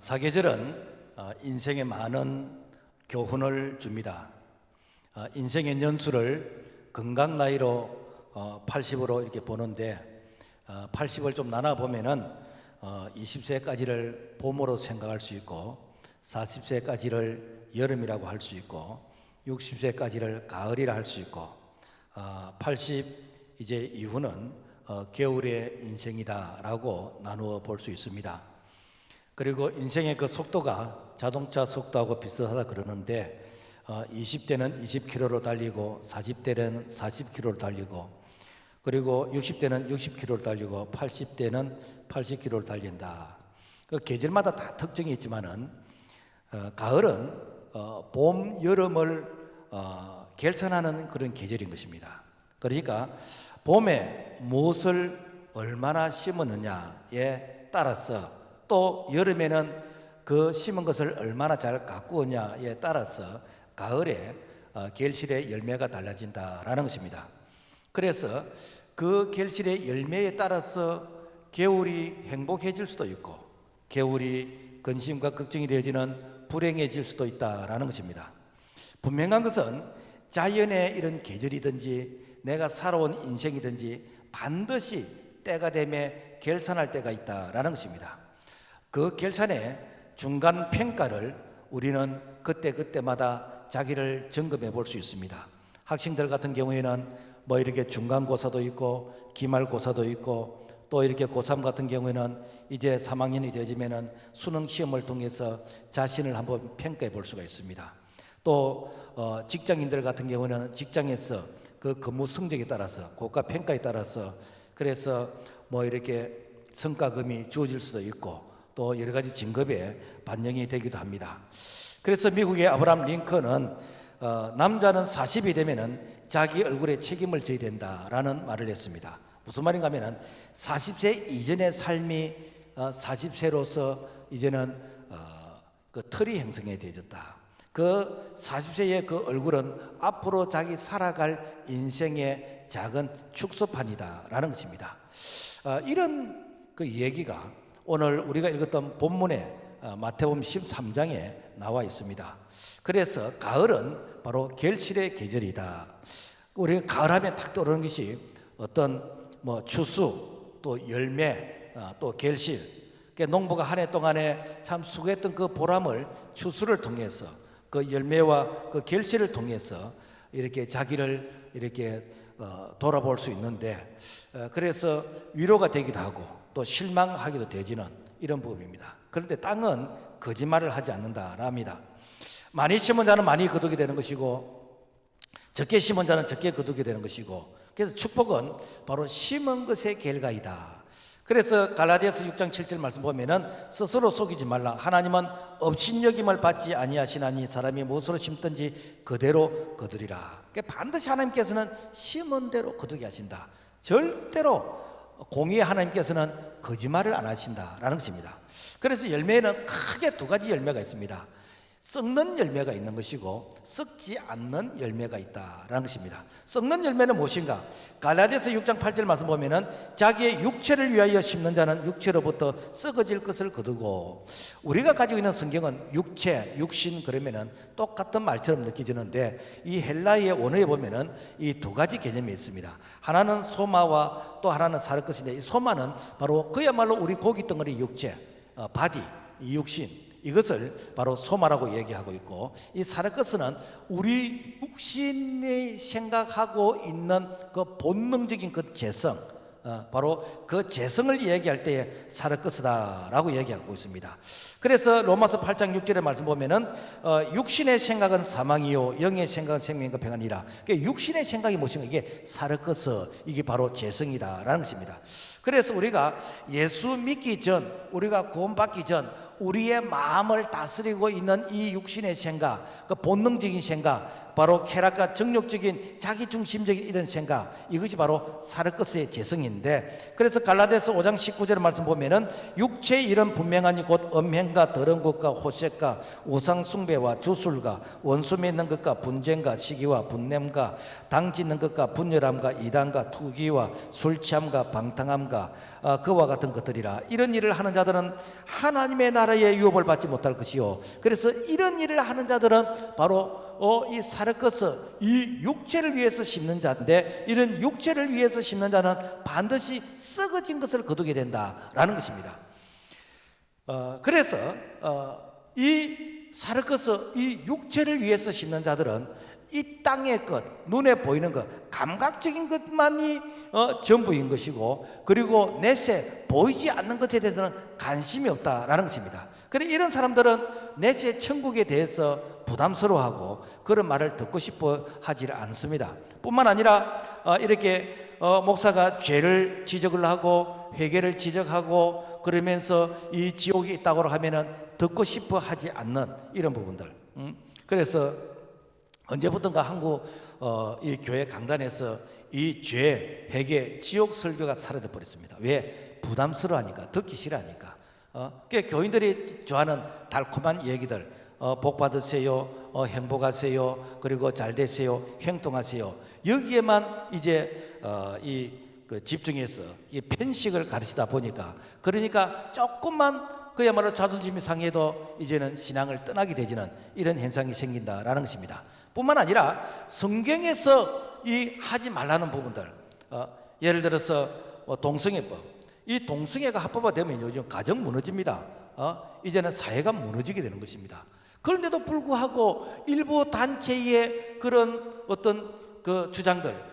사계절은 인생에 많은 교훈을 줍니다. 인생의 연수를 건강 나이로 80으로 이렇게 보는데 80을 좀 나눠 보면은 20세까지를 봄으로 생각할 수 있고 40세까지를 여름이라고 할 수 있고 60세까지를 가을이라 할 수 있고 80 이제 이후는 겨울의 인생이다라고 나누어 볼 수 있습니다. 그리고 인생의 그 속도가 자동차 속도하고 비슷하다 그러는데 20대는 20km로 달리고 40대는 40km로 달리고 그리고 60대는 60km로 달리고 80대는 80km로 달린다. 그 계절마다 다 특징이 있지만은 가을은 봄, 여름을 결산하는 그런 계절인 것입니다. 그러니까 봄에 무엇을 얼마나 심었느냐에 따라서 또 여름에는 그 심은 것을 얼마나 잘 가꾸었냐에 따라서 가을에 결실의 열매가 달라진다라는 것입니다. 그래서 그 결실의 열매에 따라서 겨울이 행복해질 수도 있고 겨울이 근심과 걱정이 되어지는 불행해질 수도 있다라는 것입니다. 분명한 것은 자연의 이런 계절이든지 내가 살아온 인생이든지 반드시 때가 되면 결산할 때가 있다라는 것입니다. 그 결산의 중간 평가를 우리는 그때마다 자기를 점검해 볼 수 있습니다. 학생들 같은 경우에는 뭐 이렇게 중간고사도 있고 기말고사도 있고 또 이렇게 고3 같은 경우에는 이제 3학년이 되어지면은 수능 시험을 통해서 자신을 한번 평가해 볼 수가 있습니다. 또 직장인들 같은 경우는 직장에서 그 근무 성적에 따라서 고가 평가에 따라서 그래서 뭐 이렇게 성과금이 주어질 수도 있고 또 여러 가지 진급에 반영이 되기도 합니다. 그래서 미국의 아브라함 링컨은 남자는 40이 되면은 자기 얼굴에 책임을 져야 된다라는 말을 했습니다. 무슨 말인가 하면은 40세 이전의 삶이 40세로서 이제는 그 틀이 형성이 되어졌다. 그 40세의 그 얼굴은 앞으로 자기 살아갈 인생의 작은 축소판이다라는 것입니다. 이런 그 얘기가 오늘 우리가 읽었던 본문에 마태복음 13장에 나와 있습니다. 그래서 가을은 바로 결실의 계절이다. 우리가 가을하면 딱 떠오르는 것이 어떤 뭐 추수 또 열매 또 결실. 그러니까 농부가 한 해 동안에 참 수고했던 그 보람을 추수를 통해서 그 열매와 그 결실을 통해서 이렇게 자기를 이렇게 돌아볼 수 있는데 그래서 위로가 되기도 하고 또 실망하기도 되지는 이런 부분입니다. 그런데 땅은 거짓말을 하지 않는다랍니다. 많이 심은 자는 많이 거두게 되는 것이고 적게 심은 자는 적게 거두게 되는 것이고 그래서 축복은 바로 심은 것의 결과이다. 그래서 갈라디아서 6장 7절 말씀 보면은 스스로 속이지 말라. 하나님은 업신여김을 받지 아니하시나니 사람이 무엇으로 심든지 그대로 거두리라. 그러니까 반드시 하나님께서는 심은 대로 거두게 하신다. 절대로 공의의 하나님께서는 거짓말을 안 하신다라는 것입니다. 그래서 열매에는 크게 두 가지 열매가 있습니다. 썩는 열매가 있는 것이고 썩지 않는 열매가 있다라는 것입니다. 썩는 열매는 무엇인가? 갈라디아서 6장 8절 말씀 보면은 자기의 육체를 위하여 심는 자는 육체로부터 썩어질 것을 거두고 우리가 가지고 있는 성경은 육체, 육신 그러면은 똑같은 말처럼 느껴지는데 이 헬라의 원어에 보면은 이 두 가지 개념이 있습니다. 하나는 소마와 또 하나는 사르컷인데 이 소마는 바로 그야말로 우리 고기 덩어리 육체, 바디, 이 육신 이것을 바로 소마라고 얘기하고 있고 이 사르컷은 우리 육신이 생각하고 있는 그 본능적인 그 재성 바로 그 재성을 얘기할 때에 사르컷이다라고 얘기하고 있습니다. 그래서 로마서 8장 6절의 말씀 보면은 육신의 생각은 사망이요 영의 생각은 생명과 평안이라. 그러니까 육신의 생각이 무엇인가 이게 사르컷 이게 바로 재성이다라는 것입니다. 그래서 우리가 예수 믿기 전 우리가 구원받기 전 우리의 마음을 다스리고 있는 이 육신의 생각 그 본능적인 생각 바로 쾌락과 정욕적인 자기중심적인 이런 생각 이것이 바로 사르컷의 재성인데 그래서 갈라디아서 5장 19절의 말씀 보면은 육체의 일은 분명하니 곧 음행과 더러운 것과 호색과 우상 숭배와 주술과 원수 맺는 것과 분쟁과 시기와 분냄과 당 짓는 것과 분열함과 이단과 투기와 술 취함과 방탕함과 그와 같은 것들이라. 이런 일을 하는 자들은 하나님의 나라의 유업을 받지 못할 것이요, 그래서 이런 일을 하는 자들은 바로 이 사르커스, 이 육체를 위해서 심는 자인데, 이런 육체를 위해서 심는 자는 반드시 썩어진 것을 거두게 된다라는 것입니다. 그래서 이 사르커스, 이 육체를 위해서 심는 자들은 이 땅의 것, 눈에 보이는 것, 감각적인 것만이 전부인 것이고, 그리고 내세 보이지 않는 것에 대해서는 관심이 없다라는 것입니다. 그래, 이런 사람들은 내세 천국에 대해서 부담스러워하고 그런 말을 듣고 싶어 하지 않습니다. 뿐만 아니라 이렇게 목사가 죄를 지적을 하고 회개를 지적하고 그러면서 이 지옥이 있다고 하면은 듣고 싶어 하지 않는 이런 부분들. 그래서 언제부턴가 한국 이 교회 강단에서 이 죄, 회개, 지옥 설교가 사라져 버렸습니다. 왜? 부담스러워하니까, 듣기 싫어하니까. 교인들이 좋아하는 달콤한 얘기들, 복 받으세요, 행복하세요, 그리고 잘 되세요, 행동하세요, 여기에만 이제 그 집중해서 이 편식을 가르치다 보니까, 그러니까 조금만 그야말로 자존심이 상해도 이제는 신앙을 떠나게 되지는 이런 현상이 생긴다라는 것입니다. 뿐만 아니라 성경에서 이 하지 말라는 부분들, 예를 들어서 동성애법, 이 동성애가 합법화되면 요즘 가정 무너집니다. 이제는 사회가 무너지게 되는 것입니다. 그런데도 불구하고 일부 단체의 그런 어떤 그 주장들,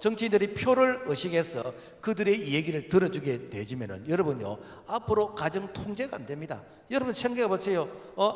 정치인들이 표를 의식해서 그들의 이 얘기를 들어주게 되지면은 여러분요, 앞으로 가정 통제가 안 됩니다. 여러분 생각해 보세요.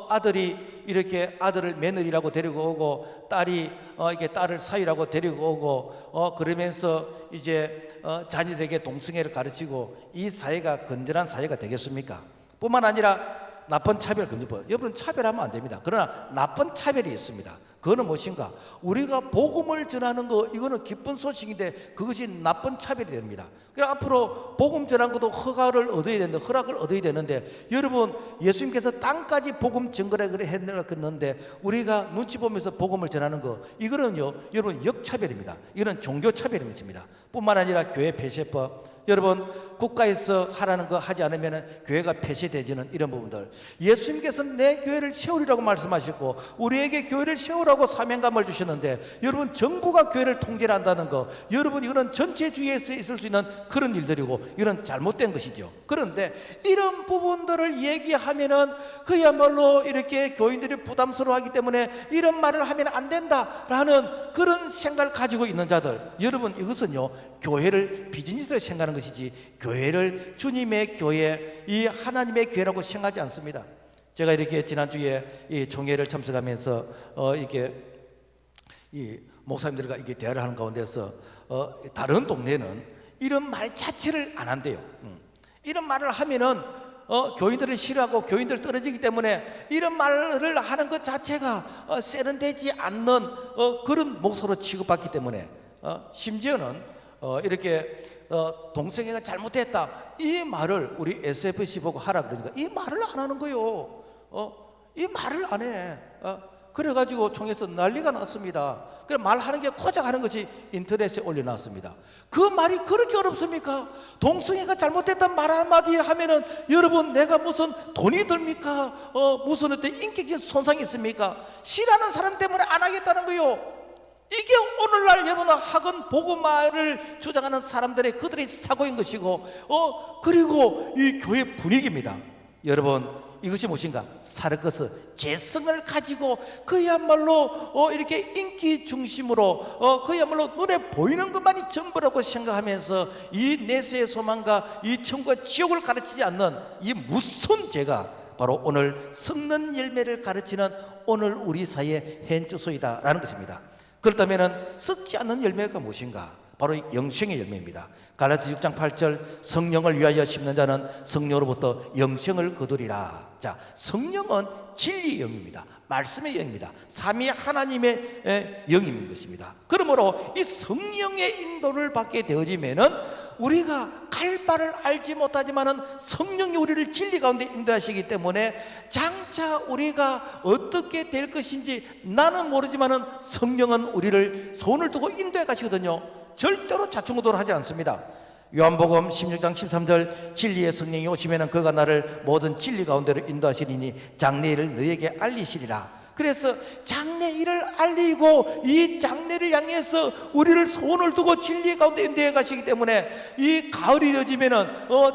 아들이 이렇게 아들을 며느리라고 데리고 오고, 딸이 이렇게 딸을 사위라고 데리고 오고, 그러면서 이제 자녀들에게 동성애를 가르치고, 이 사회가 건전한 사회가 되겠습니까? 뿐만 아니라 나쁜 차별 금지법, 여러분 차별하면 안 됩니다. 그러나 나쁜 차별이 있습니다. 그거는 무엇인가? 우리가 복음을 전하는 거, 이거는 기쁜 소식인데 그것이 나쁜 차별이 됩니다. 그래서 앞으로 복음 전하는 것도 허락을 얻어야 되는데, 여러분 예수님께서 땅까지 복음 증거를 해내셨는데 우리가 눈치 보면서 복음을 전하는 거, 이거는요 여러분 역차별입니다. 이거는 종교차별인 것입니다. 뿐만 아니라 교회 폐쇄법, 여러분 국가에서 하라는 거 하지 않으면 교회가 폐쇄되지는 이런 부분들, 예수님께서 내 교회를 세우리라고 말씀하셨고 우리에게 교회를 세우라고 사명감을 주셨는데, 여러분 정부가 교회를 통제한다는 거, 여러분 이거는 전체주의에서 있을 수 있는 그런 일들이고 이런 잘못된 것이죠. 그런데 이런 부분들을 얘기하면은 그야말로 이렇게 교인들이 부담스러워하기 때문에 이런 말을 하면 안 된다라는 그런 생각을 가지고 있는 자들, 여러분 이것은요 교회를 비즈니스로 생각하는 것이지 교회를 주님의 교회, 이 하나님의 교회라고 생각하지 않습니다. 제가 이렇게 지난주에 이 총회를 참석하면서 이렇게 이 목사님들과 이게 대화를 하는 가운데서 다른 동네는 이런 말 자체를 안 한대요. 이런 말을 하면은 교인들을 싫어하고 교인들 떨어지기 때문에 이런 말을 하는 것 자체가 세련되지 않는 그런 목소리로 취급받기 때문에, 심지어는 이렇게 동성애가 잘못됐다, 이 말을 우리 SFC 보고 하라 그러니까 이 말을 안 하는 거요. 이 말을 안 해. 그래가지고 총에서 난리가 났습니다. 그래 말하는 게 고작 하는 것이 인터넷에 올려놨습니다. 그 말이 그렇게 어렵습니까? 동성애가 잘못됐단 말 한마디 하면은 여러분 내가 무슨 돈이 듭니까? 무슨 어떤 인격적인 손상이 있습니까? 싫어하는 사람 때문에 안 하겠다는 거요. 이게 오늘날 여러분 학원 복음화를 주장하는 사람들의 그들의 사고인 것이고, 그리고 이 교회 분위기입니다. 여러분 이것이 무엇인가? 사르커스, 재성을 가지고 그야말로 이렇게 인기 중심으로 그야말로 눈에 보이는 것만이 전부라고 생각하면서 이 내세의 소망과 이 천국과 지옥을 가르치지 않는 이 무서운 죄가 바로 오늘 썩는 열매를 가르치는 오늘 우리 사회의 현주소이다라는 것입니다. 그렇다면 썩지 않는 열매가 무엇인가? 바로 영생의 열매입니다. 갈라디아 6장 8절, 성령을 위하여 심는 자는 성령으로부터 영생을 거두리라. 자, 성령은 진리의 영입니다. 말씀의 영입니다. 삼위 하나님의 영인 것입니다. 그러므로 이 성령의 인도를 받게 되어지면은 우리가 갈 바를 알지 못하지만은 성령이 우리를 진리 가운데 인도하시기 때문에 장차 우리가 어떻게 될 것인지 나는 모르지만은 성령은 우리를 손을 두고 인도해 가시거든요. 절대로 좌충우돌을 하지 않습니다. 요한복음 16장 13절 진리의 성령이 오시면 그가 나를 모든 진리 가운데로 인도하시리니 장래일을 너에게 알리시리라. 그래서 장래일을 알리고 이 장래를 향해서 우리를 소원을 두고 진리 가운데 인도해 가시기 때문에 이 가을이 되어지면은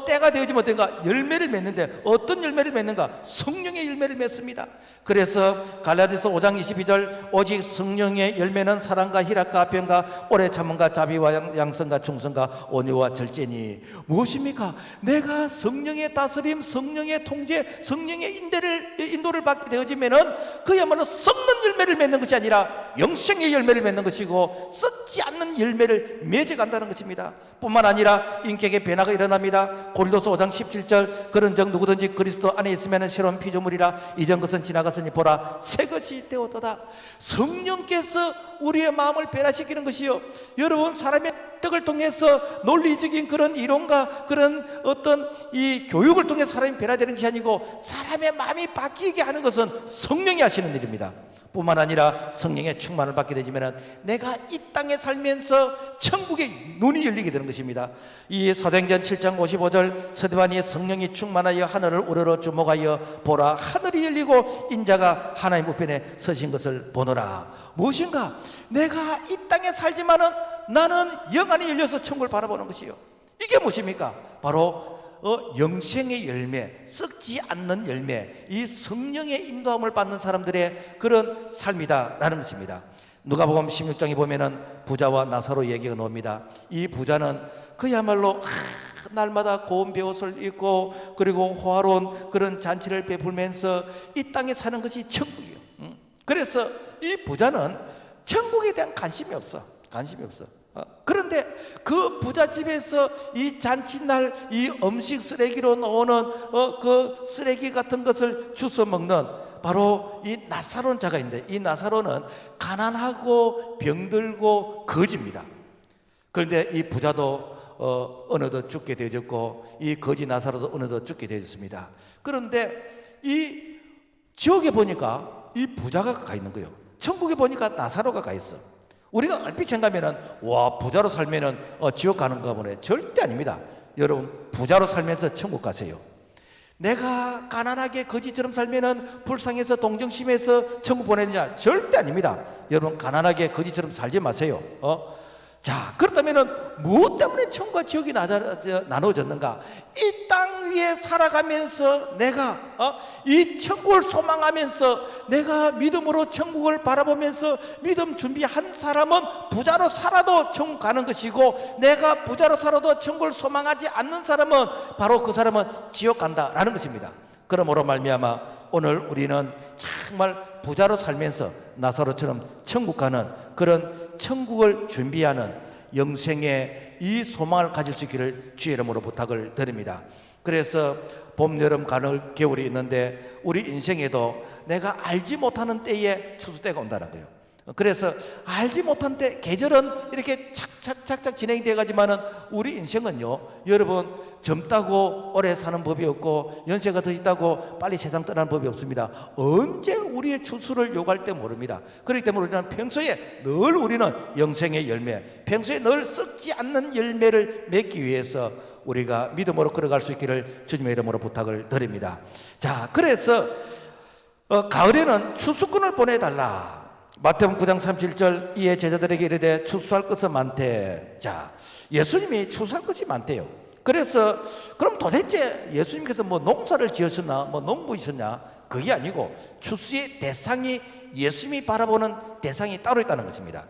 때가 되어지면 어떤가? 열매를 맺는데 어떤 열매를 맺는가? 성령의 열매를 맺습니다. 그래서 갈라디아서 5장 22절 오직 성령의 열매는 사랑과 희락과 평과 오래 참음과 자비와 양성과 충성과 온유와 절제니 무엇입니까? 내가 성령의 다스림, 성령의 통제, 성령의 인도를 받게 되어지면은 그야말로 썩는 열매를 맺는 것이 아니라 영생의 열매를 맺는 것이고 썩지 않는 열매를 맺어간다는 것입니다. 뿐만 아니라 인격의 변화가 일어납니다. 고린도서 5장 17절 그런즉 누구든지 그리스도 안에 있으면 새로운 피조물이라 이전 것은 지나갔으니 보라 새 것이 되었도다. 성령께서 우리의 마음을 변화시키는 것이요, 여러분 사람의 떡을 통해서 논리적인 그런 이론과 그런 어떤 이 교육을 통해 사람이 변화되는 것이 아니고 사람의 마음이 바뀌게 하는 것은 성령이 하시는 일입니다. 뿐만 아니라 성령의 충만을 받게 되지면 내가 이 땅에 살면서 천국의 눈이 열리게 되는 것입니다. 이 사도행전 7장 55절 스데반이 성령이 충만하여 하늘을 우러러 주목하여 보라 하늘이 열리고 인자가 하나님 우편에 서신 것을 보노라. 무엇인가? 내가 이 땅에 살지만은 나는 영 안이 열려서 천국을 바라보는 것이요. 이게 무엇입니까? 바로 영생의 열매, 썩지 않는 열매, 이 성령의 인도함을 받는 사람들의 그런 삶이다라는 것입니다. 누가복음 16장에 보면은 부자와 나사로 얘기가 나옵니다. 이 부자는 그야말로 날마다 고운 베옷을 입고 그리고 화로운 그런 잔치를 베풀면서 이 땅에 사는 것이 천국이에요. 그래서 이 부자는 천국에 대한 관심이 없어. 그런데 그 부잣집에서 이 잔치날 이 음식 쓰레기로 나오는 그 쓰레기 같은 것을 주워 먹는 바로 이 나사로는 자가 있는데 이 나사로는 가난하고 병들고 거지입니다. 그런데 이 부자도 어느덧 죽게 되어졌고 이 거지 나사로도 어느덧 죽게 되어졌습니다. 그런데 이 지옥에 보니까 이 부자가 가 있는 거예요. 천국에 보니까 나사로가 가 있어. 우리가 얼핏 생각하면은 와 부자로 살면은 지옥 가는가 보네. 절대 아닙니다. 여러분 부자로 살면서 천국 가세요. 내가 가난하게 거지처럼 살면은 불쌍해서 동정심에서 천국 보내느냐? 절대 아닙니다. 여러분 가난하게 거지처럼 살지 마세요. 자, 그렇다면은 무엇 때문에 천국과 지옥이 나눠졌는가? 이 땅 위에 살아가면서 내가 이 천국을 소망하면서 내가 믿음으로 천국을 바라보면서 믿음 준비한 사람은 부자로 살아도 천국 가는 것이고 내가 부자로 살아도 천국을 소망하지 않는 사람은 바로 그 사람은 지옥 간다라는 것입니다. 그러므로 말미암아 오늘 우리는 정말 부자로 살면서 나사로처럼 천국 가는 그런 천국을 준비하는 영생의 이 소망을 가질 수 있기를 주의 이름으로 부탁을 드립니다. 그래서 봄, 여름, 가을, 겨울이 있는데 우리 인생에도 내가 알지 못하는 때에 추수 때가 온다는 거예요. 그래서 알지 못한 때 계절은 이렇게 착착착착 진행이 되어가지만은 우리 인생은요, 여러분 젊다고 오래 사는 법이 없고 연세가 더 있다고 빨리 세상 떠나는 법이 없습니다. 언제 우리의 추수를 요구할 때 모릅니다. 그렇기 때문에 우리는 평소에 늘 우리는 영생의 열매, 평소에 늘 썩지 않는 열매를 맺기 위해서 우리가 믿음으로 걸어갈 수 있기를 주님의 이름으로 부탁을 드립니다. 자, 그래서 가을에는 추수꾼을 보내달라. 마태복음 9장 37절 이에 제자들에게 이르되 추수할 것은 많대. 자, 예수님이 추수할 것이 많대요. 그래서 그럼 도대체 예수님께서 뭐 농사를 지으셨나 뭐 농부이셨냐? 그게 아니고 추수의 대상이 예수님이 바라보는 대상이 따로 있다는 것입니다.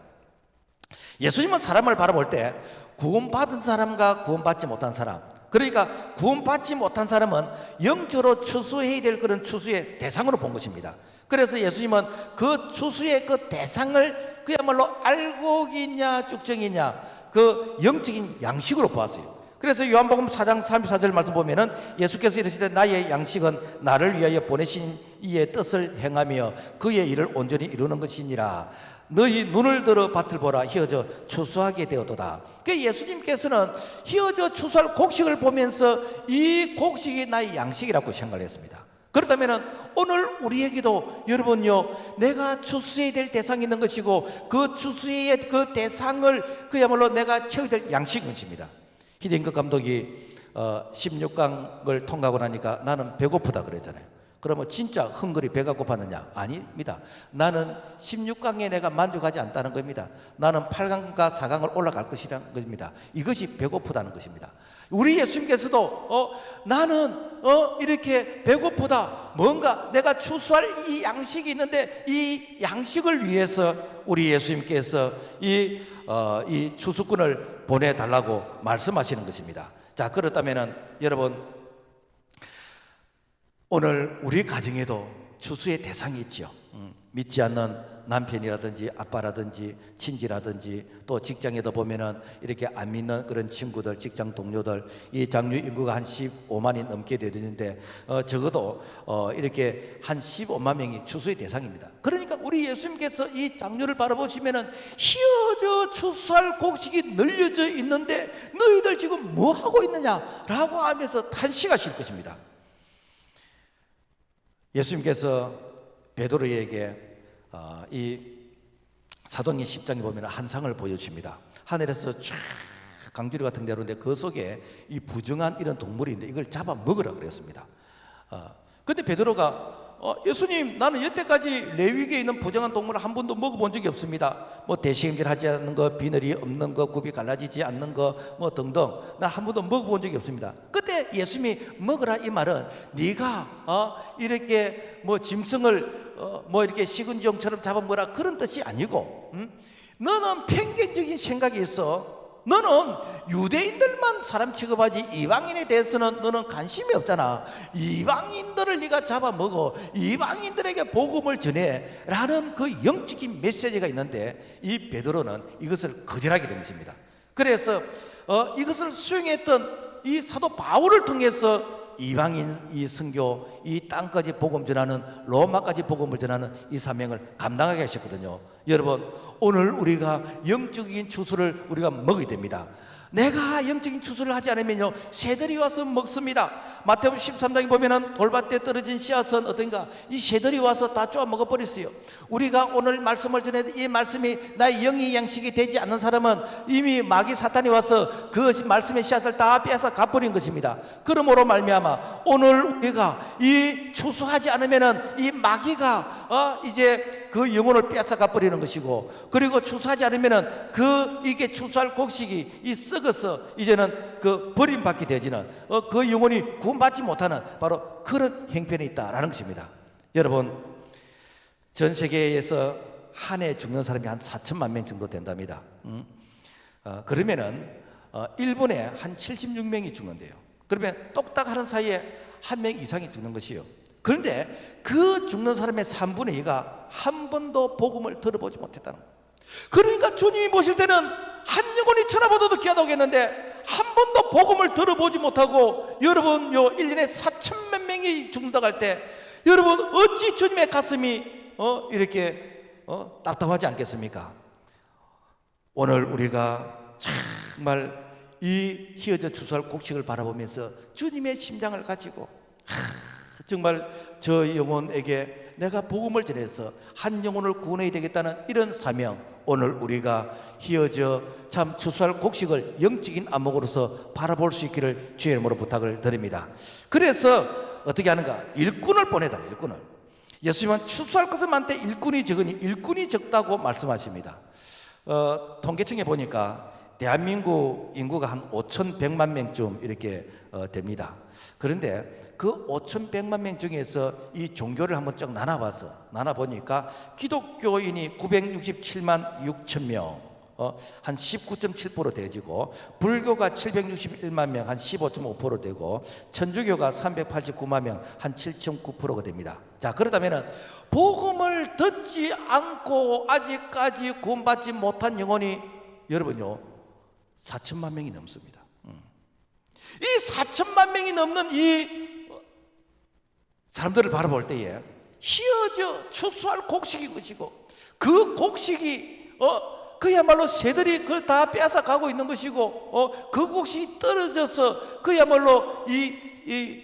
예수님은 사람을 바라볼 때 구원받은 사람과 구원받지 못한 사람, 그러니까 구원받지 못한 사람은 영적으로 추수해야 될 그런 추수의 대상으로 본 것입니다. 그래서 예수님은 그 추수의 그 대상을 그야말로 알곡이냐 쭉정이냐 그 영적인 양식으로 보았어요. 그래서 요한복음 4장 34절 말씀 보면은 예수께서 이르시되 나의 양식은 나를 위하여 보내신 이의 뜻을 행하며 그의 일을 온전히 이루는 것이니라. 너희 눈을 들어 밭을 보라 휘어져 추수하게 되었도다. 그 예수님께서는 휘어져 추수할 곡식을 보면서 이 곡식이 나의 양식이라고 생각을 했습니다. 그렇다면 오늘 우리에게도 여러분요, 내가 추수해야 될 대상이 있는 것이고 그 추수의 그 대상을 그야말로 내가 채워야 될 양식인 것입니다. 히딩크 감독이 16강을 통과하고 나니까 나는 배고프다 그랬잖아요. 그러면 진짜 헝그리 배가 고팠느냐? 아닙니다. 나는 16강에 내가 만족하지 않다는 겁니다. 나는 8강과 4강을 올라갈 것이라는 것입니다. 이것이 배고프다는 것입니다. 우리 예수님께서도 나는 이렇게 배고프다. 뭔가 내가 추수할 이 양식이 있는데 이 양식을 위해서 우리 예수님께서 이 추수꾼을 보내달라고 말씀하시는 것입니다. 자, 그렇다면은 여러분, 오늘 우리 가정에도 추수의 대상이 있죠. 믿지 않는 남편이라든지 아빠라든지 친지라든지 또 직장에도 보면은 이렇게 안 믿는 그런 친구들, 직장 동료들, 이 장류 인구가 한 15만이 넘게 되는데 적어도 이렇게 한 15만 명이 추수의 대상입니다. 그러니까 우리 예수님께서 이 장류를 바라보시면은 휘어져 추수할 곡식이 널려져 있는데 너희들 지금 뭐 하고 있느냐라고 하면서 탄식하실 것입니다. 예수님께서 베드로에게 이 사도행전 10장에 보면 한 상을 보여주십니다. 하늘에서 쫙 강주리 같은 데로인데 그 속에 이 부정한 이런 동물이 있는데 이걸 잡아 먹으라 그랬습니다. 근데 베드로가 예수님, 나는 여태까지 레위기에 있는 부정한 동물을 한 번도 먹어본 적이 없습니다. 뭐 대시경질하지 않는 거, 비늘이 없는 거, 굽이 갈라지지 않는 거, 뭐 등등 난 한 번도 먹어본 적이 없습니다. 그때 예수님이 먹으라 이 말은 네가 이렇게 뭐 짐승을 뭐 이렇게 식은 종처럼 잡아먹으라 그런 뜻이 아니고, 너는 편견적인 생각이 있어. 너는 유대인들만 사람 취급하지 이방인에 대해서는 너는 관심이 없잖아. 이방인들을 네가 잡아먹어, 이방인들에게 복음을 전해 라는 그 영적인 메시지가 있는데 이 베드로는 이것을 거절하게 된 것입니다. 그래서 이것을 수용했던 이 사도 바울을 통해서 이방인 이 선교, 이 땅까지 복음 전하는, 로마까지 복음을 전하는 이 사명을 감당하게 하셨거든요. 여러분, 오늘 우리가 영적인 추수를 우리가 먹어야 됩니다. 내가 영적인 추수를 하지 않으면요 새들이 와서 먹습니다. 마태복음 13장에 보면은 돌밭에 떨어진 씨앗은 어떤가? 이 새들이 와서 다 쪼아 먹어버렸어요. 우리가 오늘 말씀을 전해도 이 말씀이 나의 영의 양식이 되지 않는 사람은 이미 마귀 사탄이 와서 그 말씀의 씨앗을 다 빼앗아 가버린 것입니다. 그러므로 말미암아 오늘 우리가 이 추수하지 않으면은 이 마귀가 이제 그 영혼을 빼앗아 가버리는 것이고, 그리고 추수하지 않으면은 이게 추수할 곡식이 이 썩어서 이제는 그 버림받게 되지는 그 영혼이 구원받지 못하는 바로 그런 형편이 있다라는 것입니다. 여러분, 전 세계에서 한 해 죽는 사람이 한 4천만 명 정도 된답니다. 그러면은 일본에 한 76명이 죽는데요. 그러면 똑딱하는 사이에 한 명 이상이 죽는 것이요. 그런데 그 죽는 사람의 3분의 2가 한 번도 복음을 들어보지 못했다는 거예요. 그러니까 주님이 보실 때는 한 영혼이 천하보다도 귀하다고 했는데 한 번도 복음을 들어보지 못하고 여러분 1년에 4천만 명이 죽는다고 할 때 여러분 어찌 주님의 가슴이 이렇게 답답하지 않겠습니까? 오늘 우리가 정말 이 휘어져 추수할 곡식을 바라보면서 주님의 심장을 가지고 정말 저 영혼에게 내가 복음을 전해서 한 영혼을 구원해야 되겠다는 이런 사명, 오늘 우리가 휘어져 참 추수할 곡식을 영적인 안목으로서 바라볼 수 있기를 주의 이름으로 부탁을 드립니다. 그래서 어떻게 하는가? 일꾼을 보내달라. 일꾼을. 예수님은 추수할 것은 많되 일꾼이 적으니 일꾼이 적다고 말씀하십니다. 통계청에 보니까 대한민국 인구가 한 5,100만 명쯤 이렇게 됩니다. 그런데 그 5,100만 명 중에서 이 종교를 한번 쭉 나눠보니까 기독교인이 967만 6천 명, 한 19.7% 되지고, 불교가 761만 명, 한 15.5% 되고, 천주교가 389만 명, 한 7.9%가 됩니다. 자, 그렇다면은 복음을 듣지 않고 아직까지 구원받지 못한 영혼이 여러분요 4천만 명이 넘습니다. 이 4천만 명이 넘는 이 사람들을 바라볼 때에 휘어져 추수할 곡식인 것이고, 그 곡식이 그야말로 새들이 그걸 다 빼앗아 가고 있는 것이고, 그 곡식이 떨어져서 그야말로 이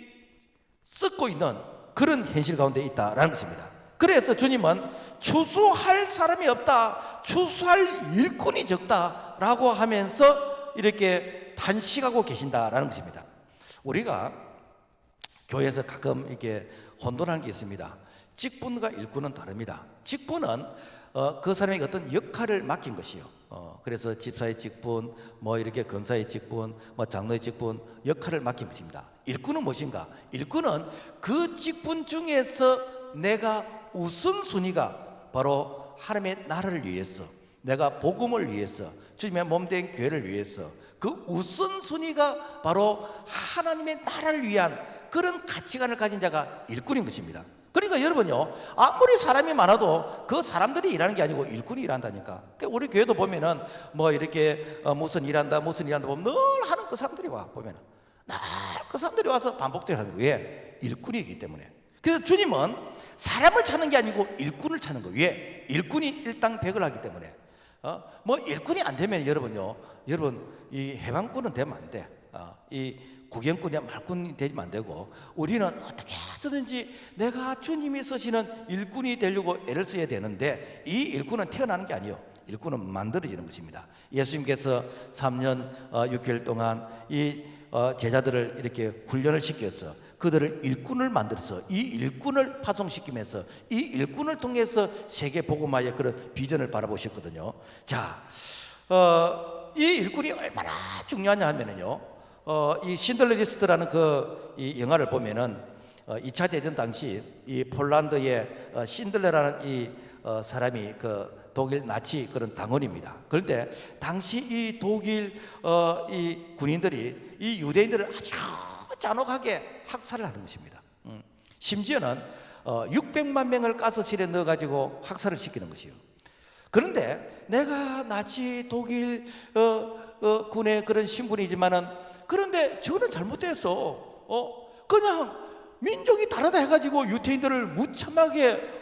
썩고 있는 그런 현실 가운데 있다라는 것입니다. 그래서 주님은 추수할 사람이 없다, 추수할 일꾼이 적다라고 하면서 이렇게 탄식하고 계신다라는 것입니다. 우리가 교회에서 가끔 이렇게 혼돈하는 게 있습니다. 직분과 일꾼은 다릅니다. 직분은 그 사람에게 어떤 역할을 맡긴 것이요. 그래서 집사의 직분, 뭐 이렇게 권사의 직분, 뭐 장로의 직분, 역할을 맡긴 것입니다. 일꾼은 무엇인가? 일꾼은 그 직분 중에서 내가 우선순위가 바로 하나님의 나라를 위해서, 내가 복음을 위해서, 주님의 몸된 교회를 위해서, 그 우선순위가 바로 하나님의 나라를 위한 그런 가치관을 가진 자가 일꾼인 것입니다. 그러니까 여러분요, 아무리 사람이 많아도 그 사람들이 일하는 게 아니고 일꾼이 일한다니까. 우리 교회도 보면은 뭐 이렇게 무슨 일한다 보면 늘 하는 그 사람들이 와, 보면은 늘 그 사람들이 와서 반복되게 하는 거예요. 왜? 일꾼이기 때문에. 그래서 주님은 사람을 찾는 게 아니고 일꾼을 찾는 거예요. 왜? 일꾼이 일당백을 하기 때문에. 뭐 일꾼이 안 되면 여러분 이 해방꾼은 되면 안 돼. 이 구경꾼이야 말꾼이 되면 안 되고, 우리는 어떻게 해서든지 내가 주님이 쓰시는 일꾼이 되려고 애를 써야 되는데, 이 일꾼은 태어나는 게 아니에요. 일꾼은 만들어지는 것입니다. 예수님께서 3년 6개월 동안 이 제자들을 이렇게 훈련을 시켜서 그들을 일꾼을 만들어서 이 일꾼을 파송시키면서 이 일꾼을 통해서 세계 복음화의 그런 비전을 바라보셨거든요. 자, 이 일꾼이 얼마나 중요하냐 하면은요, 이 신들러 리스트라는 이 영화를 보면은 2차 대전 당시 이 폴란드의 신들러라는 이 사람이 그 독일 나치 그런 당원입니다. 그런데 당시 이 독일 이 군인들이 이 유대인들을 아주 잔혹하게 학살을 하는 것입니다. 심지어는 600만 명을 가스실에 넣어가지고 학살을 시키는 것이요. 그런데 내가 나치 독일 군의 그런 신분이지만은, 그런데 저거는 잘못됐어. 그냥 민족이 다르다 해가지고 유태인들을 무참하게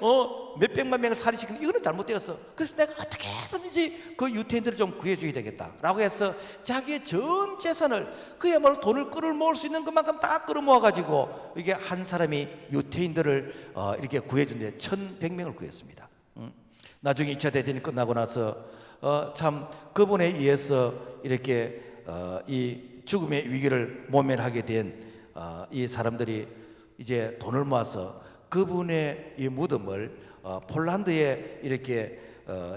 몇백만 명을 살해시키는, 이거는 잘못되었어. 그래서 내가 어떻게 해서든지 그 유태인들을 좀 구해줘야 되겠다라고 해서 자기의 전 재산을, 그야말로 돈을 끌어모을 수 있는 것만큼 다 끌어모아가지고 이게 한 사람이 유태인들을 이렇게 구해준데 1100명을 구했습니다. 나중에 2차 대전이 끝나고 나서 참 그분에 의해서 이렇게 이 죽음의 위기를 모면하게 된 이 사람들이 이제 돈을 모아서 그분의 이 무덤을 폴란드에 이렇게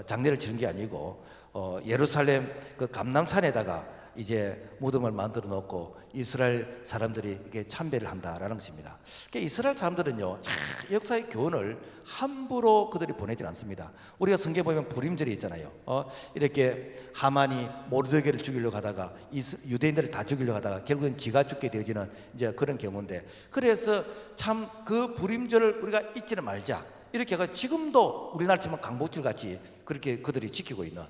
장례를 치른 게 아니고 예루살렘 그 감람산에다가 이제 무덤을 만들어 놓고 이스라엘 사람들이 이렇게 참배를 한다라는 것입니다. 그러니까 이스라엘 사람들은요, 역사의 교훈을 함부로 그들이 보내질 않습니다. 우리가 성경에 보면 부림절이 있잖아요. 이렇게 하만이 모르드게를 죽이려고 하다가 유대인들을 다 죽이려고 하다가 결국엔 지가 죽게 되어지는 이제 그런 경우인데, 그래서 참 그 부림절을 우리가 잊지는 말자, 이렇게 해서 지금도 우리나라처럼 강복절 같이 그렇게 그들이 지키고 있는,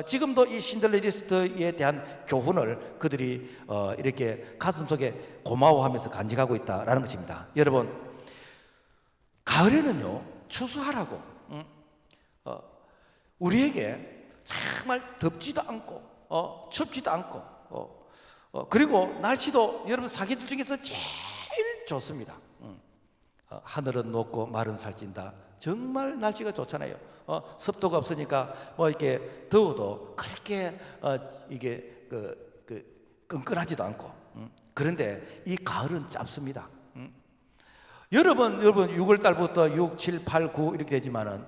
지금도 이 신들러 리스트에 대한 교훈을 그들이 이렇게 가슴속에 고마워하면서 간직하고 있다라는 것입니다. 여러분, 가을에는요 추수하라고 우리에게 정말 덥지도 않고 춥지도 않고 그리고 날씨도 여러분 사계절 중에서 제일 좋습니다. 하늘은 높고 마른 살찐다. 정말 날씨가 좋잖아요. 습도가 없으니까 뭐 이렇게 더워도 그렇게 이게 끈끈하지도 않고. 그런데 이 가을은 짧습니다. 여러분 6월 달부터 6, 7, 8, 9 이렇게 되지만은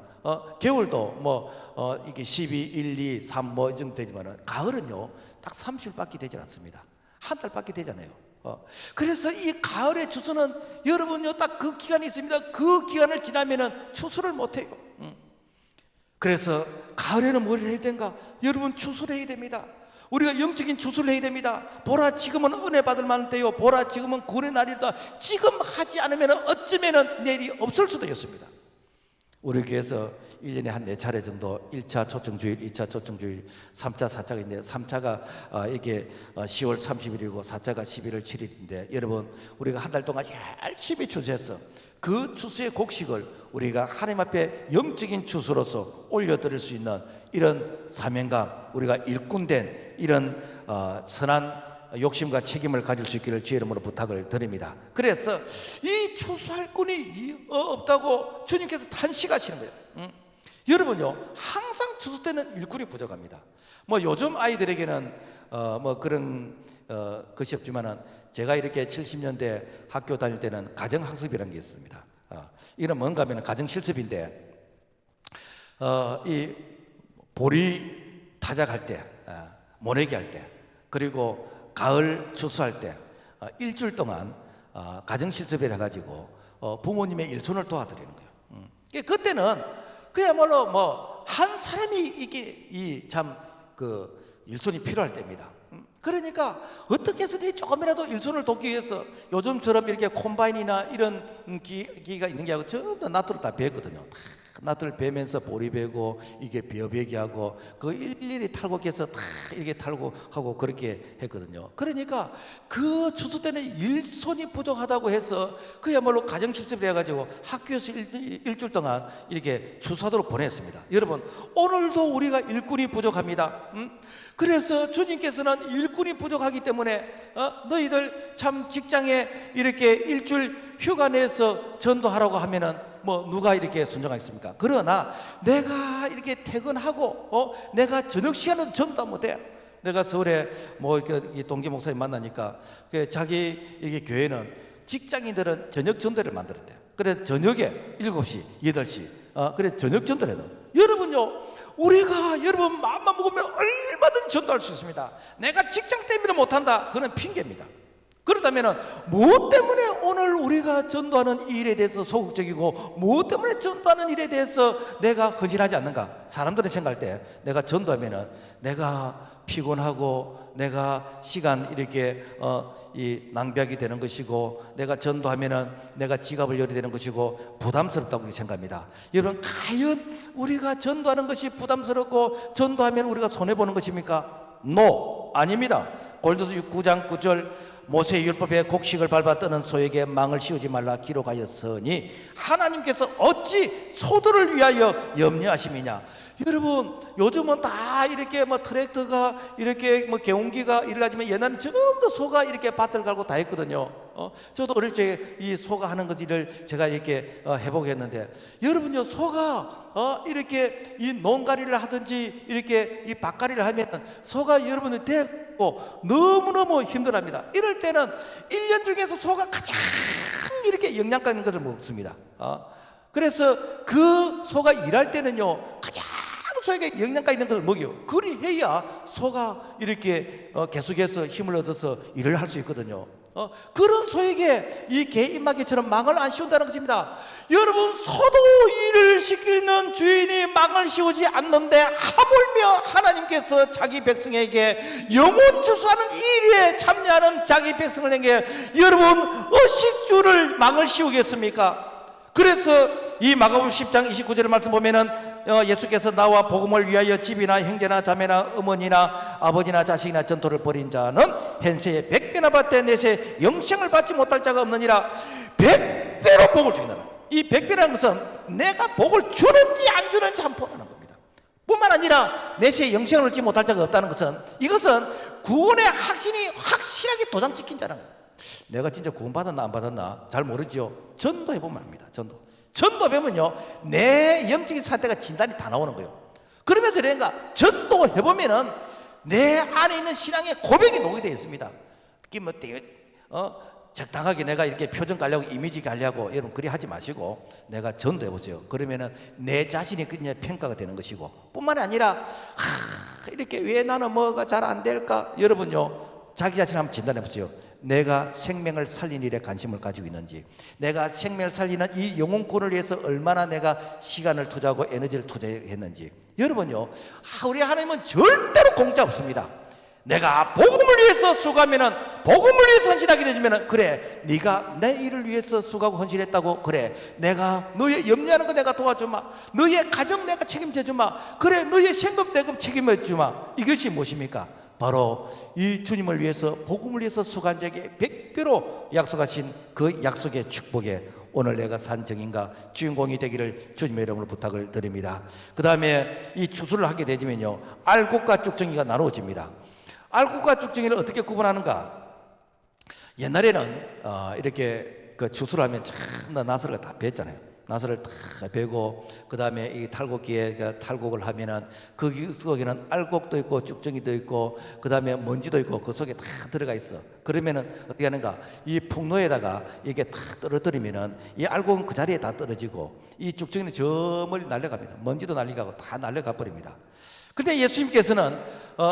겨울도 뭐 이게 12, 1, 2, 3 뭐 이 정도 되지만은 가을은요 딱 30일밖에 되지 않습니다. 한 달밖에 되잖아요. 그래서 이 가을의 추수는 여러분요 딱 그 기간이 있습니다. 그 기간을 지나면은 추수를 못해요. 그래서 가을에는 뭘 해야 되는가? 여러분 추수를 해야 됩니다. 우리가 영적인 추수를 해야 됩니다. 보라 지금은 은혜 받을 만한 때요, 보라 지금은 구원의 날이다. 지금 하지 않으면 어쩌면 내일이 없을 수도 있습니다. 우리 교회에서 1년에 한 4차례 정도 1차 초청주일, 2차 초청주일, 3차, 4차가 있는데 3차가 이게 10월 30일이고 4차가 11월 7일인데 여러분 우리가 한 달 동안 열심히 추수해서 그 추수의 곡식을 우리가 하나님 앞에 영적인 추수로서 올려드릴 수 있는 이런 사명감, 우리가 일꾼된 이런 선한 욕심과 책임을 가질 수 있기를 주의 이름으로 부탁을 드립니다. 그래서 이 추수할 꾼이 없다고 주님께서 탄식하시는 거예요. 여러분요 항상 추수 때는 일꾼이 부족합니다. 뭐 요즘 아이들에게는 뭐 그런 것이 없지만은 제가 이렇게 70년대 학교 다닐 때는 가정학습이라는 게 있습니다. 이는 뭔가 하면 가정실습인데 이 보리 타작할 때, 모내기 할 때, 그리고 가을 추수할 때 일주일 동안 가정실습을 해가지고 부모님의 일손을 도와드리는 거예요. 그때는 그야말로 뭐 한 사람이 이게 참 그 일손이 필요할 때입니다. 그러니까 어떻게 해서든 조금이라도 일손을 돕기 위해서 요즘처럼 이렇게 콤바인이나 이런 기기가 있는 게 아니고 전부 다 나트를 다 베었거든요. 나트를 베면서 보리 베고 이게 베어베기 하고 그 일일이 탈곡해서 다 이렇게 탈곡하고 그렇게 했거든요. 그러니까 그 추수 때는 일손이 부족하다고 해서 그야말로 가정실습을 해가지고 학교에서 일주일 동안 이렇게 추수하도록 보냈습니다. 여러분, 오늘도 우리가 일꾼이 부족합니다. 그래서 주님께서는 일꾼이 부족하기 때문에 너희들 참 직장에 이렇게 일주일 휴가 내서 전도하라고 하면은 뭐 누가 이렇게 순종하겠습니까? 그러나 내가 이렇게 퇴근하고 내가 저녁 시간에도 전도 못해. 내가 서울에 뭐 이렇게 동기 목사님 만나니까 자기 이게 교회는 직장인들은 저녁 전도를 만들었대. 그래서 저녁에 7시, 8시 그래서 저녁 전도를 해요. 여러분요, 우리가 여러분 마음만 먹으면 얼마든지 전도할 수 있습니다. 내가 직장 때문에 못한다, 그건 핑계입니다. 그렇다면 무엇 때문에 오늘 우리가 전도하는 이 일에 대해서 소극적이고 무엇 때문에 전도하는 일에 대해서 내가 헌신하지 않는가? 사람들이 생각할 때 내가 전도하면 내가 피곤하고 내가 시간 이렇게 이 낭비하게 되는 것이고 내가 전도하면은 내가 지갑을 열어야 되는 것이고 부담스럽다고 생각합니다. 여러분, 과연 우리가 전도하는 것이 부담스럽고 전도하면 우리가 손해보는 것입니까? No, 아닙니다. 골도서 9장 9절 모세의 율법에 곡식을 밟아 뜨는 소에게 망을 씌우지 말라 기록하였으니 하나님께서 어찌 소들을 위하여 염려하심이냐. 여러분, 요즘은 다 이렇게 뭐 트랙터가 이렇게 뭐 개운기가 일을 하지만 옛날에는 전부 소가 이렇게 밭을 갈고 다 했거든요. 저도 어릴 적에 이 소가 하는 것을 제가 이렇게 해보게 했는데, 여러분요, 소가 이렇게 이 농가리를 하든지 이렇게 이 밭가리를 하면 소가 여러분을 대고 너무너무 힘들합니다. 이럴 때는 1년 중에서 소가 가장 이렇게 영양가 있는 것을 먹습니다. 그래서 그 소가 일할 때는요, 가장 소에게 영양가 있는 것을 먹여요. 그리 해야 소가 이렇게 계속해서 힘을 얻어서 일을 할 수 있거든요. 그런 소에게 이 개입마개처럼 망을 안 씌운다는 것입니다. 여러분, 소도 일을 시키는 주인이 망을 씌우지 않는데 하물며 하나님께서 자기 백성에게 영혼 추수하는 일에 참여하는 자기 백성에게 여러분 어식주를 망을 씌우겠습니까? 그래서 이 마가복음 10장 29절의 말씀 보면은 예수께서 나와 복음을 위하여 집이나 형제나 자매나 어머니나 아버지나 자식이나 전토를 벌인 자는 현세에 100배나 받되 내세 영생을 받지 못할 자가 없느니라. 100배로 복을 주기나라. 이 100배라는 것은 내가 복을 주는지 안 주는지 한번 보라는 겁니다. 뿐만 아니라 내세 영생을 얻지 못할 자가 없다는 것은 이것은 구원의 확신이 확실하게 도장 찍힌 자라는 거예요. 내가 진짜 구원받았나 안 받았나 잘 모르지요. 전도해보면 압니다. 전도해보면요, 내 영적인 상태가 진단이 다 나오는 거예요. 그러면서 내가 전도해보면은 내 안에 있는 신앙의 고백이 녹게 되어 있습니다. 특히 뭐 적당하게 내가 이렇게 표정 가려고 이미지 가려고 여러분 그리 하지 마시고 내가 전도해보세요. 그러면은 내 자신이 그냥 평가가 되는 것이고, 뿐만 아니라 이렇게 왜 나는 뭐가 잘 안 될까? 여러분요, 자기 자신 한번 진단해보세요. 내가 생명을 살린 일에 관심을 가지고 있는지, 내가 생명을 살리는 이 영혼권을 위해서 얼마나 내가 시간을 투자하고 에너지를 투자했는지. 여러분요, 우리 하나님은 절대로 공짜 없습니다. 내가 복음을 위해서 수고하면은, 복음을 위해서 헌신하게 되지면은, 그래 네가 내 일을 위해서 수고하고 헌신했다고, 그래 내가 너의 염려하는 거 내가 도와주마, 너의 가정 내가 책임져주마, 그래 너의 생급 대급 책임져주마. 이것이 무엇입니까? 바로 이 주님을 위해서, 복음을 위해서 수고한 자에게 100배로 약속하신 그 약속의 축복에 오늘 내가 산 정인가 주인공이 되기를 주님의 이름으로 부탁을 드립니다. 그 다음에 이 추수를 하게 되지면요, 알곡과 쭉정이가 나누어집니다. 알곡과 쭉정이를 어떻게 구분하는가? 옛날에는 이렇게 그 추수를 하면 참 나스를 다 뱄잖아요. 나사를 다 베고 그 다음에 이 탈곡기에 탈곡을 하면은 그 속에는 알곡도 있고 쭉정이도 있고 그 다음에 먼지도 있고 그 속에 다 들어가 있어. 그러면은 어떻게 하는가? 이 풍로에다가 이게 다 떨어뜨리면은 이 알곡은 그 자리에 다 떨어지고 이 쭉정이는 저 멀리 날려갑니다. 먼지도 날려가고 다 날려가 버립니다. 근데 예수님께서는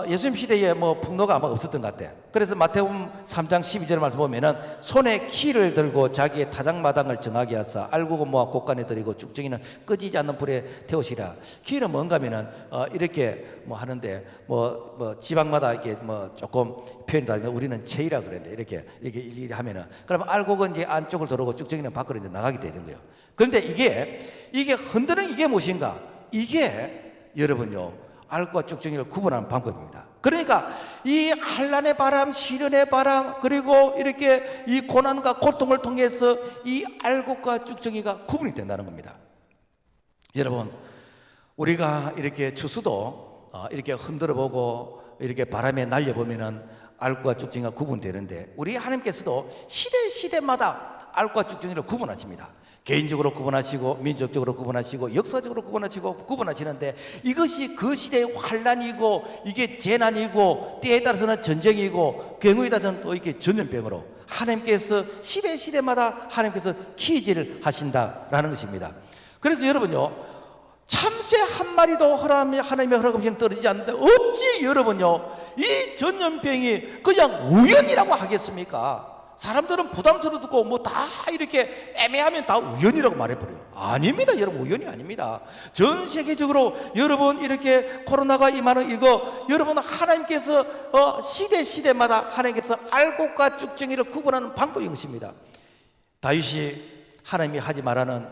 예수님 시대에 뭐 풍로가 아마 없었던 것 같아. 그래서 마태복음 3장 12절 말씀 보면은 손에 키를 들고 자기의 타작마당을 정하게 하사 알곡은 모아 곳간에 들이고 쭉정이는 꺼지지 않는 불에 태우시라. 키는 뭔가 하면은 이렇게 뭐 하는데 뭐 지방마다 이렇게 뭐 조금 표현이 다르면 우리는 체이라 그랬는데 이렇게 하면은 그러면 알곡은 이제 안쪽을 들어오고 쭉정이는 밖으로 이제 나가게 되는 거예요. 그런데 이게 흔드는 이게 무엇인가? 이게 여러분요, 알곡과 쭉정이를 구분하는 방법입니다. 그러니까 이 환난의 바람, 시련의 바람, 그리고 이렇게 이 고난과 고통을 통해서 이 알곡과 쭉정이가 구분이 된다는 겁니다. 여러분, 우리가 이렇게 추수도 이렇게 흔들어 보고 이렇게 바람에 날려보면은 알곡과 쭉정이가 구분되는데, 우리 하나님께서도 시대마다 알곡과 쭉정이를 구분하십니다. 개인적으로 구분하시고 민족적으로 구분하시고 역사적으로 구분하시는데, 이것이 그 시대의 환난이고 이게 재난이고 때에 따라서는 전쟁이고 경우에 따라서는 또 이렇게 전염병으로 하나님께서 시대마다 하나님께서 기지를 하신다라는 것입니다. 그래서 여러분요, 참새 한 마리도 하나님의 허락 없이는 떨어지지 않는데 어찌 여러분요 이 전염병이 그냥 우연이라고 하겠습니까? 사람들은 부담스럽고 뭐 다 이렇게 애매하면 다 우연이라고 말해버려요. 아닙니다, 여러분. 우연이 아닙니다. 전 세계적으로 여러분 이렇게 코로나가 임하는 이거, 여러분 하나님께서 시대마다 하나님께서 알곡과 쭉정이를 구분하는 방법인 것입니다. 다윗이 하나님이 하지 말라는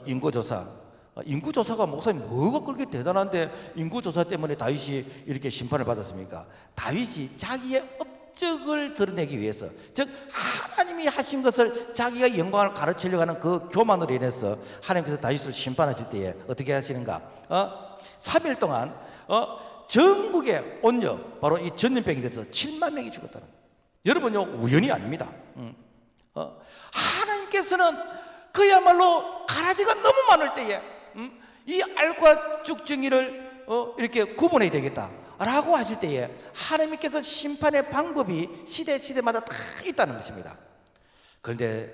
인구조사가 목사님 뭐가 그렇게 대단한데 인구조사 때문에 다윗이 이렇게 심판을 받았습니까? 다윗이 자기의 업적을 드러내기 위해서, 즉 하나님이 하신 것을 자기가 영광을 가르치려고 하는 그 교만으로 인해서 하나님께서 다윗을 심판하실 때에 어떻게 하시는가? 3일 동안 전국에 온여, 바로 이 전염병이 돼서 7만 명이 죽었다는 거예요. 여러분요, 우연이 아닙니다. 하나님께서는 그야말로 가라지가 너무 많을 때에 이 알과 쭉정이를 이렇게 구분해야 되겠다 라고 하실 때에 하나님께서 심판의 방법이 시대마다 다 있다는 것입니다. 그런데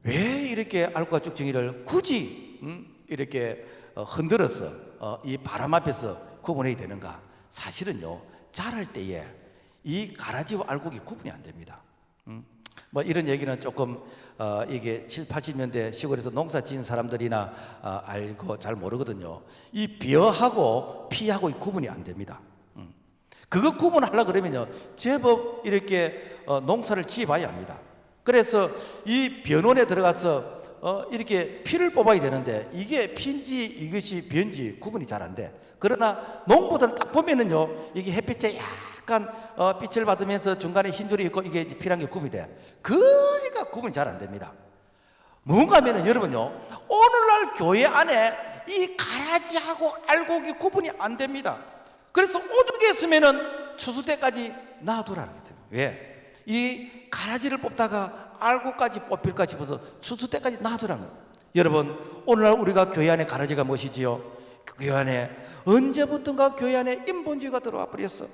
왜 이렇게 알과 쭉정이를 굳이 이렇게 흔들어서 이 바람 앞에서 구분해야 되는가? 사실은요, 자랄 때에 이 가라지와 알곡이 구분이 안 됩니다. 뭐 이런 얘기는 조금 이게 7, 80년대 시골에서 농사 지은 사람들이나 알고 잘 모르거든요. 이 벼하고 피하고 구분이 안 됩니다. 그거 구분하려고 그러면요, 제법 이렇게 농사를 지어봐야 합니다. 그래서 이 벼논에 들어가서 이렇게 피를 뽑아야 되는데 이게 피인지 이것이 벼인지 구분이 잘 안 돼. 그러나 농부들은 딱 보면은요, 이게 햇빛에 약간 빛을 받으면서 중간에 흰 줄이 있고 이게 피란 게 구분이 돼. 그러니까 구분이 잘 안 됩니다. 뭔가 하면은 여러분요, 오늘날 교회 안에 이 가라지하고 알곡이 구분이 안 됩니다. 그래서 오죽에 있으면은 추수 때까지 놔두라는 거죠. 왜? 이 가라지를 뽑다가 알곡까지 뽑힐까 싶어서 추수 때까지 놔두라는 거예요. 여러분, 오늘날 우리가 교회 안에 가라지가 무엇이지요? 교회 안에 언제부턴가 교회 안에 인본주의가 들어와 버렸어.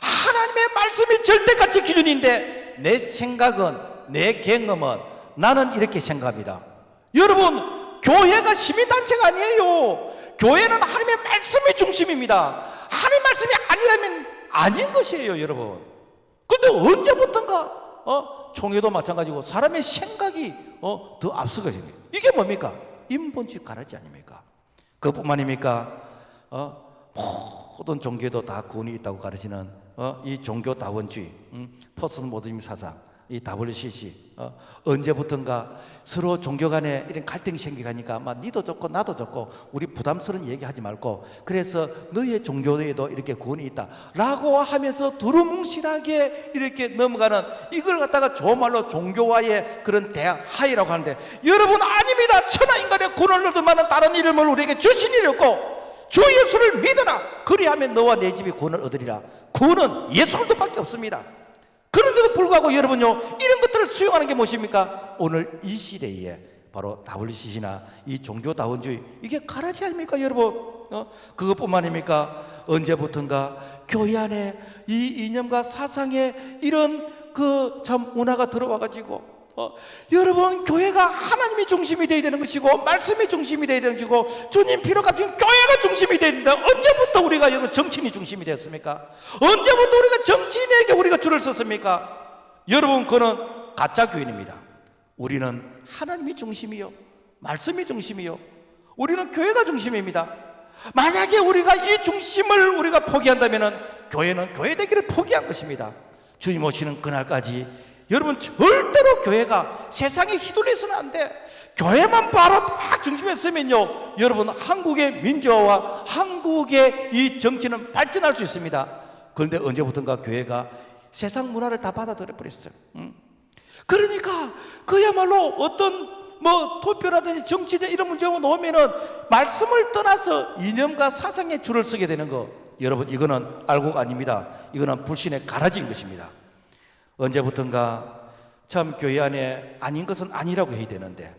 하나님의 말씀이 절대가치 기준인데 내 생각은, 내 경험은, 나는 이렇게 생각합니다. 여러분, 교회가 시민단체가 아니에요. 교회는 하나님의 말씀이 중심입니다. 하나님의 말씀이 아니라면 아닌 것이에요, 여러분. 그런데 언제부턴가 총회도 마찬가지고 사람의 생각이 더 앞서가지고, 이게 뭡니까? 인본주의 가라지 아닙니까? 그것뿐만입니까? 모든 종교도 다 구원이 있다고 가르치는 이 종교다원주의, 포스트 모더니즘 사상, 이 WCC, 언제부턴가 서로 종교 간에 이런 갈등이 생기가니까 막 니도 좋고 나도 좋고 우리 부담스러운 얘기하지 말고, 그래서 너희의 종교에도 이렇게 구원이 있다 라고 하면서 두루뭉실하게 이렇게 넘어가는, 이걸 갖다가 좋은 말로 종교와의 그런 대화이라고 하는데, 여러분 아닙니다. 천하인간의 구원을 얻을 만한 다른 이름을 우리에게 주신 일이 없고, 주 예수를 믿어라. 그리하면 너와 내 집이 구원을 얻으리라. 구원은 예수 그리스도밖에 없습니다. 그런데도 불구하고 여러분요, 이런 것들을 수용하는 게 무엇입니까? 오늘 이 시대에 바로 WCC나 이 종교다원주의, 이게 가라지 아닙니까 여러분? 그것뿐만 아닙니까? 언제부턴가 교회 안에 이 이념과 사상에 이런 그 참 문화가 들어와 가지고 여러분, 교회가 하나님이 중심이 되어야 되는 것이고 말씀이 중심이 되어야 되는 것이고 주님 피로 값진 교회가 중심이 되어야 된다. 언제부터 우리가 여러분 정치인이 중심이 되었습니까? 언제부터 우리가 정치인에게 우리가 줄을 섰습니까? 여러분, 그는 가짜 교인입니다. 우리는 하나님이 중심이요, 말씀이 중심이요, 우리는 교회가 중심입니다. 만약에 우리가 이 중심을 우리가 포기한다면 교회는 교회 되기를 포기한 것입니다. 주님 오시는 그날까지 여러분, 절대로 교회가 세상에 휘둘려서는 안 돼. 교회만 바로 딱 중심에 서면요, 여러분, 한국의 민주화와 한국의 이 정치는 발전할 수 있습니다. 그런데 언제부턴가 교회가 세상 문화를 다 받아들여 버렸어요. 그러니까 그야말로 어떤 뭐 투표라든지 정치적 이런 문제가 놓으면은 말씀을 떠나서 이념과 사상에 줄을 서게 되는 거, 여러분, 이거는 알고가 아닙니다. 이거는 불신의 가라지인 것입니다. 언제부턴가 참 교회 안에 아닌 것은 아니라고 해야 되는데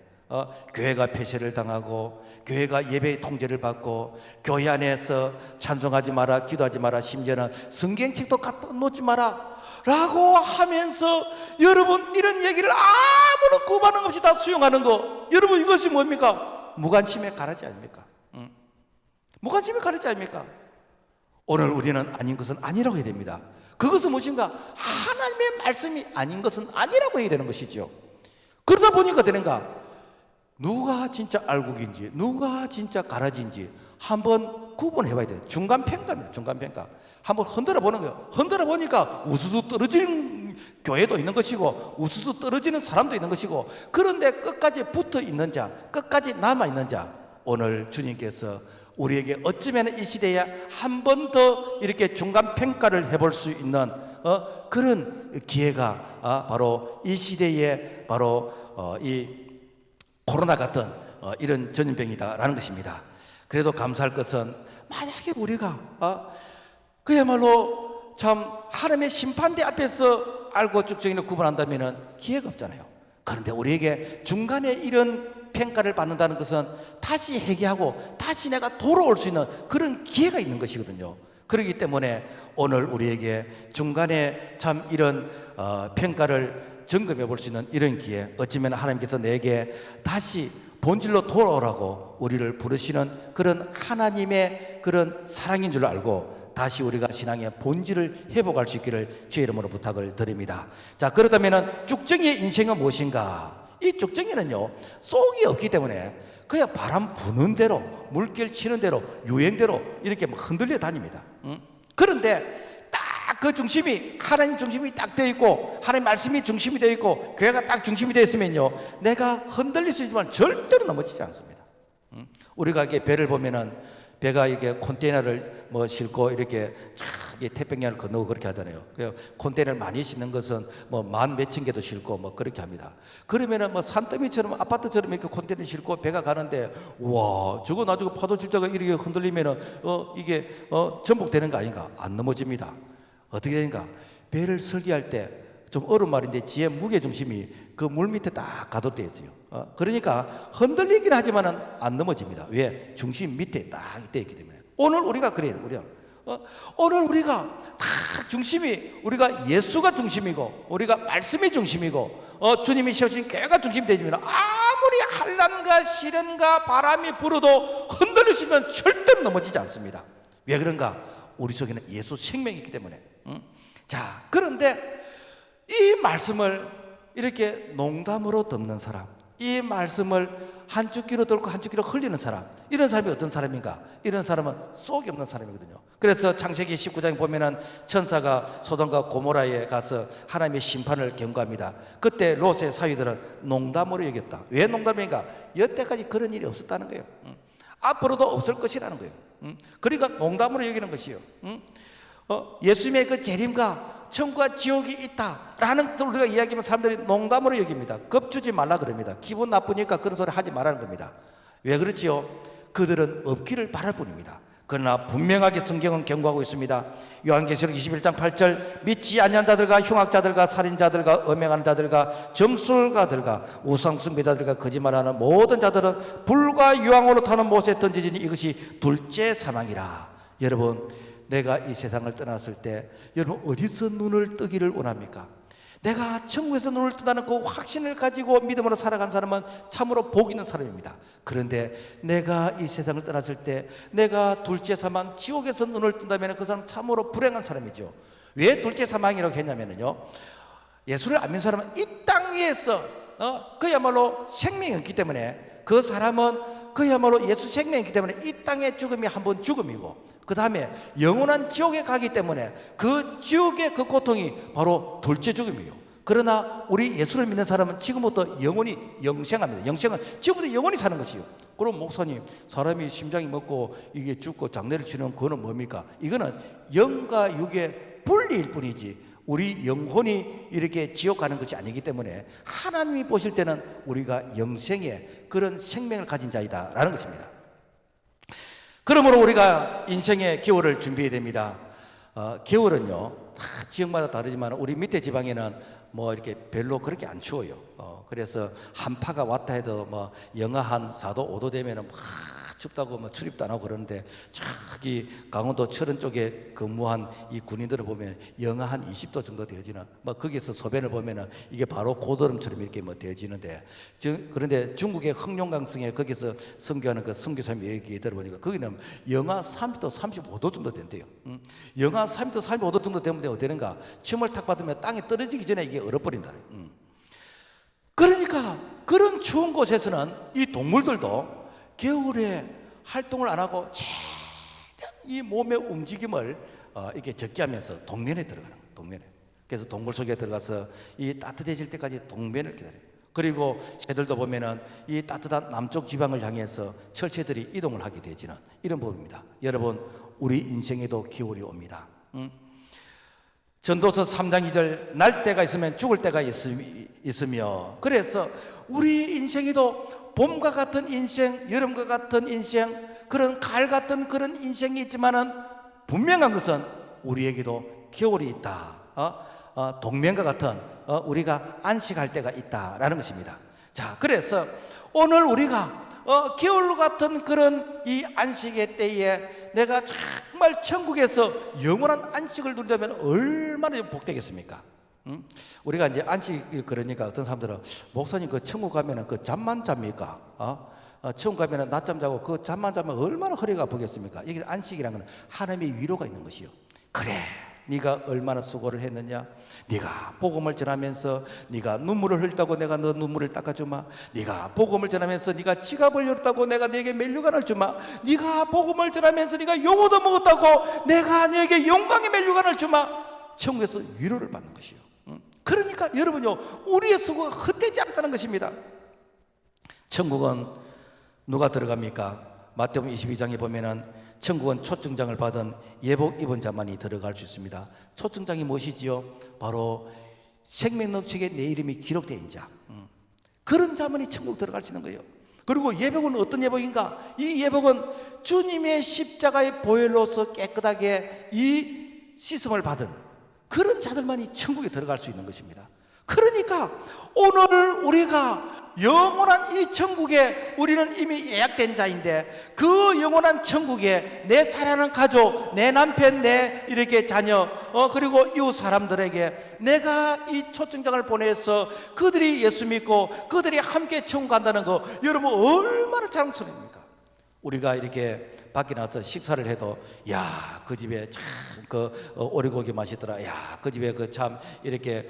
교회가 폐쇄를 당하고 교회가 예배의 통제를 받고 교회 안에서 찬송하지 마라, 기도하지 마라, 심지어는 성경책도 갖다 놓지 마라 라고 하면서 여러분, 이런 얘기를 아무런 구반응 없이 다 수용하는 거, 여러분, 이것이 뭡니까? 무관심의 가라지 아닙니까? 무관심의 가라지 아닙니까? 오늘 우리는 아닌 것은 아니라고 해야 됩니다. 그것은 무엇인가? 하나님의 말씀이 아닌 것은 아니라고 해야 되는 것이죠. 그러다 보니까 되는가? 누가 진짜 알곡인지 누가 진짜 가라지인지 한번 구분해 봐야 돼요. 중간평가입니다. 중간평가. 한번 흔들어 보는 거예요. 흔들어 보니까 우수수 떨어지는 교회도 있는 것이고 우수수 떨어지는 사람도 있는 것이고, 그런데 끝까지 붙어 있는 자, 끝까지 남아 있는 자, 오늘 주님께서 우리에게 어쩌면 이 시대에 한 번 더 이렇게 중간 평가를 해볼 수 있는 그런 기회가 바로 이 시대에 바로 이 코로나 같은 이런 전염병이다라는 것입니다. 그래도 감사할 것은, 만약에 우리가 그야말로 참 하나님의 심판대 앞에서 알고 쭉정이를 구분한다면 기회가 없잖아요. 그런데 우리에게 중간에 이런 평가를 받는다는 것은 다시 회개하고 다시 내가 돌아올 수 있는 그런 기회가 있는 것이거든요. 그렇기 때문에 오늘 우리에게 중간에 참 이런 평가를 점검해 볼 수 있는 이런 기회, 어쩌면 하나님께서 내게 다시 본질로 돌아오라고 우리를 부르시는 그런 하나님의 그런 사랑인 줄 알고 다시 우리가 신앙의 본질을 회복할 수 있기를 주의 이름으로 부탁을 드립니다. 자, 그렇다면 쭉정이의 인생은 무엇인가? 이 쭉정이는요, 속이 없기 때문에 그냥 바람 부는 대로, 물결 치는 대로, 유행대로 이렇게 흔들려 다닙니다. 그런데 딱 그 중심이, 하나님 중심이 딱 되어 있고 하나님 말씀이 중심이 되어 있고 교회가 딱 중심이 되어 있으면요, 내가 흔들릴 수 있지만 절대로 넘어지지 않습니다. 우리가 이렇게 배를 보면은 배가 이게 컨테이너를 뭐 싣고 이렇게 태평양을 건너고 그렇게 하잖아요. 컨테이너를 많이 싣는 것은 뭐 만 몇천 개도 싣고 뭐 그렇게 합니다. 그러면은 뭐 산더미처럼 아파트처럼 이렇게 컨테이너 싣고 배가 가는데, 와, 저거 나중에 파도 칠 때가 이렇게 흔들리면은 이게 전복되는 거 아닌가? 안 넘어집니다. 어떻게 되는가? 배를 설계할 때 좀 어려운 말인데 지혜 무게 중심이 그 물 밑에 딱 가둬져 있어요. 그러니까 흔들리긴 하지만은 안 넘어집니다. 왜? 중심 밑에 딱 돼 있기 때문에. 오늘 우리가 그래요. 오늘 우리가 딱 중심이, 우리가 예수가 중심이고 우리가 말씀이 중심이고 주님이 세우신 교회가 중심이 되지만 아무리 한란과 시련과 바람이 불어도 흔들리시면 절대로 넘어지지 않습니다. 왜 그런가? 우리 속에는 예수 생명이 있기 때문에. 자, 그런데 이 말씀을 이렇게 농담으로 듣는 사람, 이 말씀을 한쪽 귀로 들고 한쪽 귀로 흘리는 사람, 이런 사람이 어떤 사람인가? 이런 사람은 속이 없는 사람이거든요. 그래서 창세기 19장에 보면은 천사가 소돔과 고모라에 가서 하나님의 심판을 경고합니다. 그때 롯의 사위들은 농담으로 여겼다. 왜 농담인가? 여태까지 그런 일이 없었다는 거예요. 앞으로도 없을 것이라는 거예요. 그러니까 농담으로 여기는 것이에요. 예수님의 그 재림과 천국과 지옥이 있다라는 우리가 이야기하면 사람들이 농담으로 여깁니다. 겁주지 말라 그럽니다. 기분 나쁘니까 그런 소리 하지 말라는 겁니다. 왜 그렇지요? 그들은 없기를 바랄 뿐입니다. 그러나 분명하게 성경은 경고하고 있습니다. 요한계시록 21장 8절 믿지 아니한 자들과 흉악자들과 살인자들과 음행하는 자들과 점술가들과 우상숭배자들과 거짓말하는 모든 자들은 불과 유황으로 타는 못에 던져지니 이것이 둘째 사망이라. 여러분, 내가 이 세상을 떠났을 때 여러분 어디서 눈을 뜨기를 원합니까? 내가 천국에서 눈을 뜬다는 그 확신을 가지고 믿음으로 살아간 사람은 참으로 복 있는 사람입니다. 그런데 내가 이 세상을 떠났을 때 내가 둘째 사망 지옥에서 눈을 뜬다면 그 사람은 참으로 불행한 사람이죠. 왜 둘째 사망이라고 했냐면요, 예수를 안 믿는 사람은 이 땅 위에서 그야말로 생명이 없기 때문에 그 사람은 그야말로 예수 생명이 있기 때문에 이 땅의 죽음이 한 번 죽음이고 그 다음에 영원한 지옥에 가기 때문에 그 지옥의 그 고통이 바로 둘째 죽음이에요. 그러나 우리 예수를 믿는 사람은 지금부터 영원히 영생합니다. 영생은 지금부터 영원히 사는 것이요. 그럼 목사님, 사람이 심장이 먹고 이게 죽고 장례를 치는 그거는 뭡니까? 이거는 영과 육의 분리일 뿐이지 우리 영혼이 이렇게 지옥 가는 것이 아니기 때문에 하나님이 보실 때는 우리가 영생의 그런 생명을 가진 자이다 라는 것입니다. 그러므로 우리가 인생의 겨울을 준비해야 됩니다. 겨울은요 다 지역마다 다르지만 우리 밑에 지방에는 뭐 이렇게 별로 그렇게 안 추워요. 그래서 한파가 왔다 해도 뭐 영하 한 4도 5도 되면은 막 춥다고 뭐 출입도 안 하고 그러는데 저기 강원도 철원 쪽에 근무한 이 군인들을 보면 영하 한 20도 정도 되어지는 뭐 거기서 소변을 보면은 이게 바로 고드름처럼 이렇게 뭐 되어지는데 그런데 중국의 흑룡강성에 거기서 선교하는 그 선교사님 얘기 들어보니까 거기는 영하 30도 35도 정도 된대요. 영하 30도 35도 정도 되면 어떻게 되는가? 침을 탁 받으면 땅에 떨어지기 전에 이게 얼어버린다. 그러니까 그런 추운 곳에서는 이 동물들도 겨울에 활동을 안 하고 최대한 이 몸의 움직임을 이렇게 적게 하면서 동면에 들어가는 거예요. 동면에. 그래서 동굴 속에 들어가서 이 따뜻해질 때까지 동면을 기다려요. 그리고 새들도 보면은 이 따뜻한 남쪽 지방을 향해서 철새들이 이동을 하게 되지는 이런 법입니다. 여러분, 우리 인생에도 겨울이 옵니다. 전도서 3장 2절 날 때가 있으면 죽을 때가 있으며 그래서 우리 인생에도 봄과 같은 인생, 여름과 같은 인생, 그런 가을 같은 그런 인생이 있지만은 분명한 것은 우리에게도 겨울이 있다. 동면과 같은 우리가 안식할 때가 있다라는 것입니다. 자, 그래서 오늘 우리가 겨울 같은 그런 이 안식의 때에 내가 정말 천국에서 영원한 안식을 누리려면 얼마나 복되겠습니까? 우리가 이제 안식을 그러니까 어떤 사람들은 목사님 그 천국 가면은 그 잠만 잡니까? 천국 가면은 낮잠 자고 그 잠만 자면 얼마나 허리가 아프겠습니까? 이게 안식이라는 건 하나님의 위로가 있는 것이요. 그래, 네가 얼마나 수고를 했느냐? 네가 복음을 전하면서 네가 눈물을 흘렸다고 내가 너 눈물을 닦아주마. 네가 복음을 전하면서 네가 지갑을 열었다고 내가 네게 멜류관을 주마. 네가 복음을 전하면서 네가 용어도 먹었다고 내가 네게 영광의 멜류관을 주마. 천국에서 위로를 받는 것이요. 그러니까 여러분요, 우리의 수고가 헛되지 않다는 것입니다. 천국은 누가 들어갑니까? 마태복음 22장에 보면은 천국은 초청장을 받은 예복 입은 자만이 들어갈 수 있습니다. 초청장이 무엇이지요? 바로 생명록책에 내 이름이 기록된 자, 그런 자만이 천국 들어갈 수 있는 거예요. 그리고 예복은 어떤 예복인가? 이 예복은 주님의 십자가의 보혈로서 깨끗하게 이 씻음을 받은 그런 자들만이 천국에 들어갈 수 있는 것입니다. 그러니까 오늘 우리가 영원한 이 천국에 우리는 이미 예약된 자인데 그 영원한 천국에 내 사랑하는 가족, 내 남편, 내 이렇게 자녀 그리고 이웃 사람들에게 내가 이 초청장을 보내서 그들이 예수 믿고 그들이 함께 천국 간다는 거 여러분 얼마나 자랑스러웁니까? 우리가 이렇게 밖에 나가서 식사를 해도 야, 그 집에 참 그 오리고기 맛있더라. 야, 그 집에 그 참 이렇게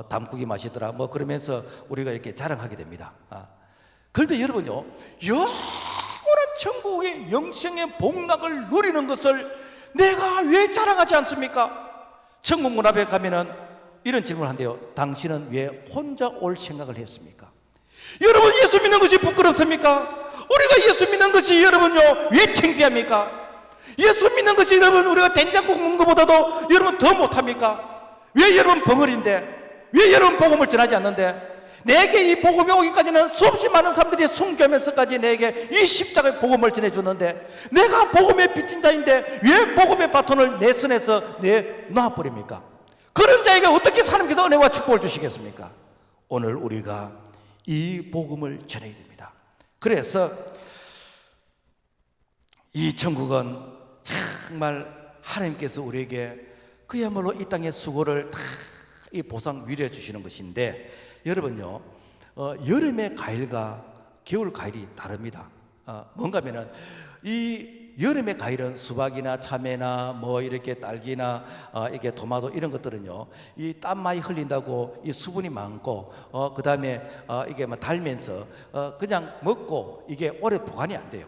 담국이 맛있더라. 뭐 그러면서 우리가 이렇게 자랑하게 됩니다. 그런데 여러분요, 영원한 천국의 영생의 복락을 누리는 것을 내가 왜 자랑하지 않습니까? 천국 문 앞에 가면은 이런 질문을 한대요. 당신은 왜 혼자 올 생각을 했습니까? 여러분, 예수 믿는 것이 부끄럽습니까? 우리가 예수 믿는 것이 여러분요 왜 창피합니까? 예수 믿는 것이 여러분 우리가 된장국 먹는 것보다도 여러분 더 못합니까? 왜 여러분 벙어리인데? 왜 여러분 복음을 전하지 않는데? 내게 이 복음이 오기까지는 수없이 많은 사람들이 순교하면서까지 내게 이 십자가의 복음을 전해주는데, 내가 복음의 빚진 자인데 왜 복음의 바톤을 내 손에서 내놔버립니까? 그런 자에게 어떻게 하나님께서 은혜와 축복을 주시겠습니까? 오늘 우리가 이 복음을 전해야 됩니다. 그래서 이 천국은 정말 하나님께서 우리에게 그야말로 이 땅의 수고를 다 이 보상 위로해 주시는 것인데, 여러분요, 여름의 과일과 겨울 과일이 다릅니다. 뭔가 하면은 이 여름의 과일은 수박이나 참외나 뭐 이렇게 딸기나 이게 토마토 이런 것들은요, 이 땀 많이 흘린다고 이 수분이 많고 그 다음에 이게 뭐 달면서 그냥 먹고 이게 오래 보관이 안 돼요.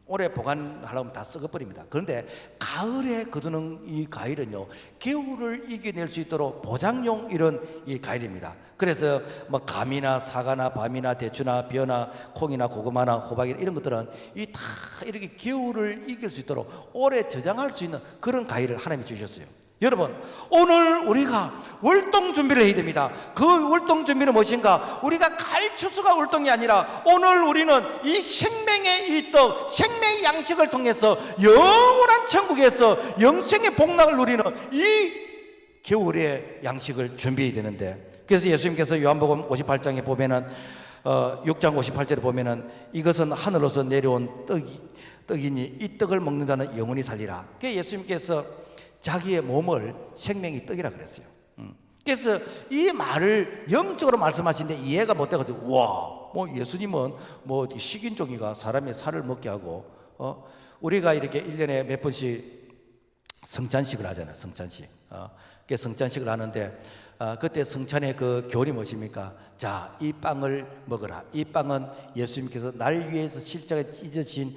오래 보관하려면 다 썩어버립니다. 그런데 가을에 거두는 이 과일은요, 겨울을 이겨낼 수 있도록 보장용 이런 이 과일입니다. 그래서 뭐 감이나 사과나 밤이나 대추나 벼나 콩이나 고구마나 호박이나 이런 것들은 이 다 이렇게 겨울을 이길 수 있도록 오래 저장할 수 있는 그런 과일을 하나님이 주셨어요. 여러분, 오늘 우리가 월동 준비를 해야 됩니다. 그 월동 준비는 무엇인가? 우리가 가을 추수가 월동이 아니라 오늘 우리는 이 생명의 이 떡, 생명의 양식을 통해서 영원한 천국에서 영생의 복락을 누리는 이 겨울의 양식을 준비해야 되는데, 그래서 예수님께서 요한복음 58장에 보면은 6장 58절에 보면은 이것은 하늘로서 내려온 떡이니 이 떡을 먹는 자는 영원히 살리라. 그래서 예수님께서 자기의 몸을 생명의 떡이라 그랬어요. 그래서 이 말을 영적으로 말씀하시는데 이해가 못 돼가지고, 와, 뭐 예수님은 뭐 식인종이가 사람의 살을 먹게 하고, 우리가 이렇게 1년에 몇 번씩 성찬식을 하잖아요. 성찬식. 그 성찬식을 하는데 그때 성찬의 그 교훈이 무엇입니까? 자, 이 빵을 먹어라. 이 빵은 예수님께서 날 위해서 십자가에 찢어진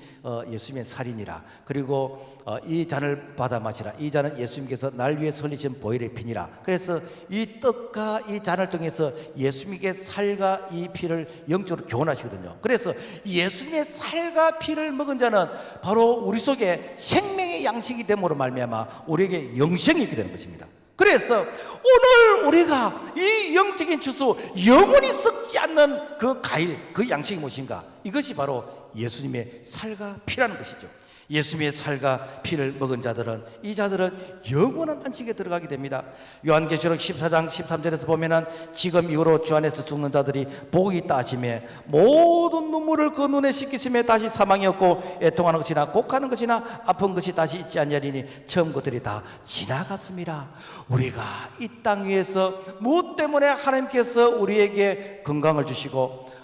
예수님의 살이니라. 그리고 이 잔을 받아 마시라. 이 잔은 예수님께서 날 위해서 흘리신 보혈의 피니라. 그래서 이 떡과 이 잔을 통해서 예수님의 살과 이 피를 영적으로 교훈하시거든요. 그래서 예수님의 살과 피를 먹은 자는 바로 우리 속에 생명의 양식이 됨으로 말미암아 우리에게 영생이 있게 되는 것입니다. 그래서 오늘 우리가 이 영적인 추수, 영원히 썩지 않는 그 과일, 그 양식이 무엇인가? 이것이 바로 예수님의 살과 피라는 것이죠. 예수님의 살과 피를 먹은 자들은, 이 자들은 영원한 안식에 들어가게 됩니다. 요한계시록 14장 13절에서 보면은 지금 이후로 주 안에서 죽는 자들이 복이 있다 하시매 모든 눈물을 그 눈에 씻기심에 다시 사망이 없고 애통하는 것이나 곡하는 것이나 아픈 것이 다시 있지 아니하리니 처음 것들이 다 지나갔습니다. 우리가 이 땅 위에서 무엇 때문에 하나님께서 우리에게 건강을 주시고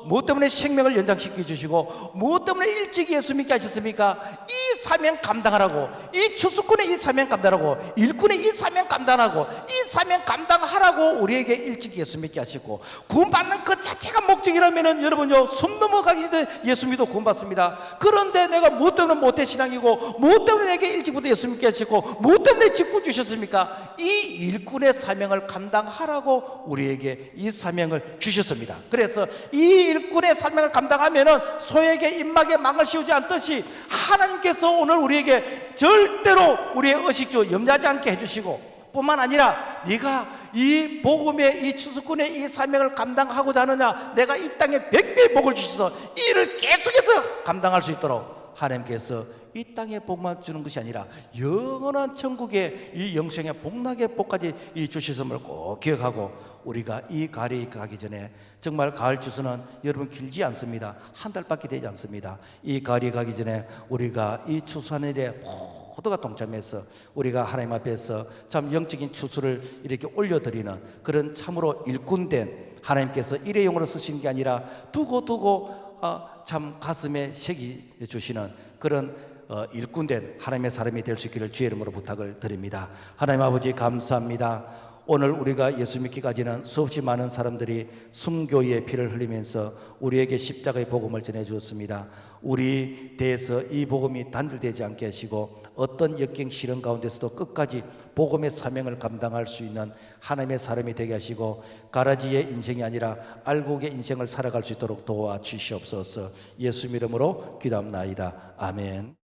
무엇 때문에 생명을 연장시켜 주시고 무엇 때문에 일찍 예수 믿게 하셨습니까? 이 사명 감당하라고, 이 추수꾼의 이 사명 감당하라고, 일꾼의 이 사명 감당하라고, 이 사명 감당하라고 우리에게 일찍 예수 믿게 하시고, 구원받는 그 자체가 목적이라면 여러분요, 숨 넘어가기 전에 예수 믿어 구원받습니다. 그런데 내가 무엇 때문에 모태 신앙이고 무엇 때문에 내게 일찍부터 예수 믿게 하시고 무엇 때문에 직분 주셨습니까? 이 일꾼의 사명을 감당하라고 우리에게 이 사명을 주셨습니다. 그래서 이 일꾼의 사명을 감당하면은 소에게 입막에 망을 씌우지 않듯이 하나님께서 오늘 우리에게 절대로 우리의 의식주 염려하지 않게 해주시고, 뿐만 아니라 네가 이 복음의 이 추수꾼의 이 사명을 감당하고자 하느냐, 내가 이 땅에 100배의 복을 주셔서 이 일을 계속해서 감당할 수 있도록 하나님께서 이 땅에 복만 주는 것이 아니라 영원한 천국의 이 영생의 복락의 복까지 주셨음을 꼭 기억하고, 우리가 이 가을이 가기 전에, 정말 가을 추수는 여러분 길지 않습니다. 한 달밖에 되지 않습니다. 이 가을이 가기 전에 우리가 이 추수하는 일에 모두가 동참해서 우리가 하나님 앞에서 참 영적인 추수를 이렇게 올려드리는 그런 참으로 일꾼된, 하나님께서 일회용으로 쓰시는 게 아니라 두고 참 가슴에 새기 주시는 그런 일꾼된 하나님의 사람이 될 수 있기를 주의 이름으로 부탁을 드립니다. 하나님 아버지 감사합니다. 오늘 우리가 예수 믿기까지는 수없이 많은 사람들이 순교의 피를 흘리면서 우리에게 십자가의 복음을 전해주었습니다. 우리 대해서 이 복음이 단절되지 않게 하시고 어떤 역경 시련 가운데서도 끝까지 복음의 사명을 감당할 수 있는 하나님의 사람이 되게 하시고, 가라지의 인생이 아니라 알곡의 인생을 살아갈 수 있도록 도와주시옵소서. 예수 이름으로 기도합나이다. 아멘.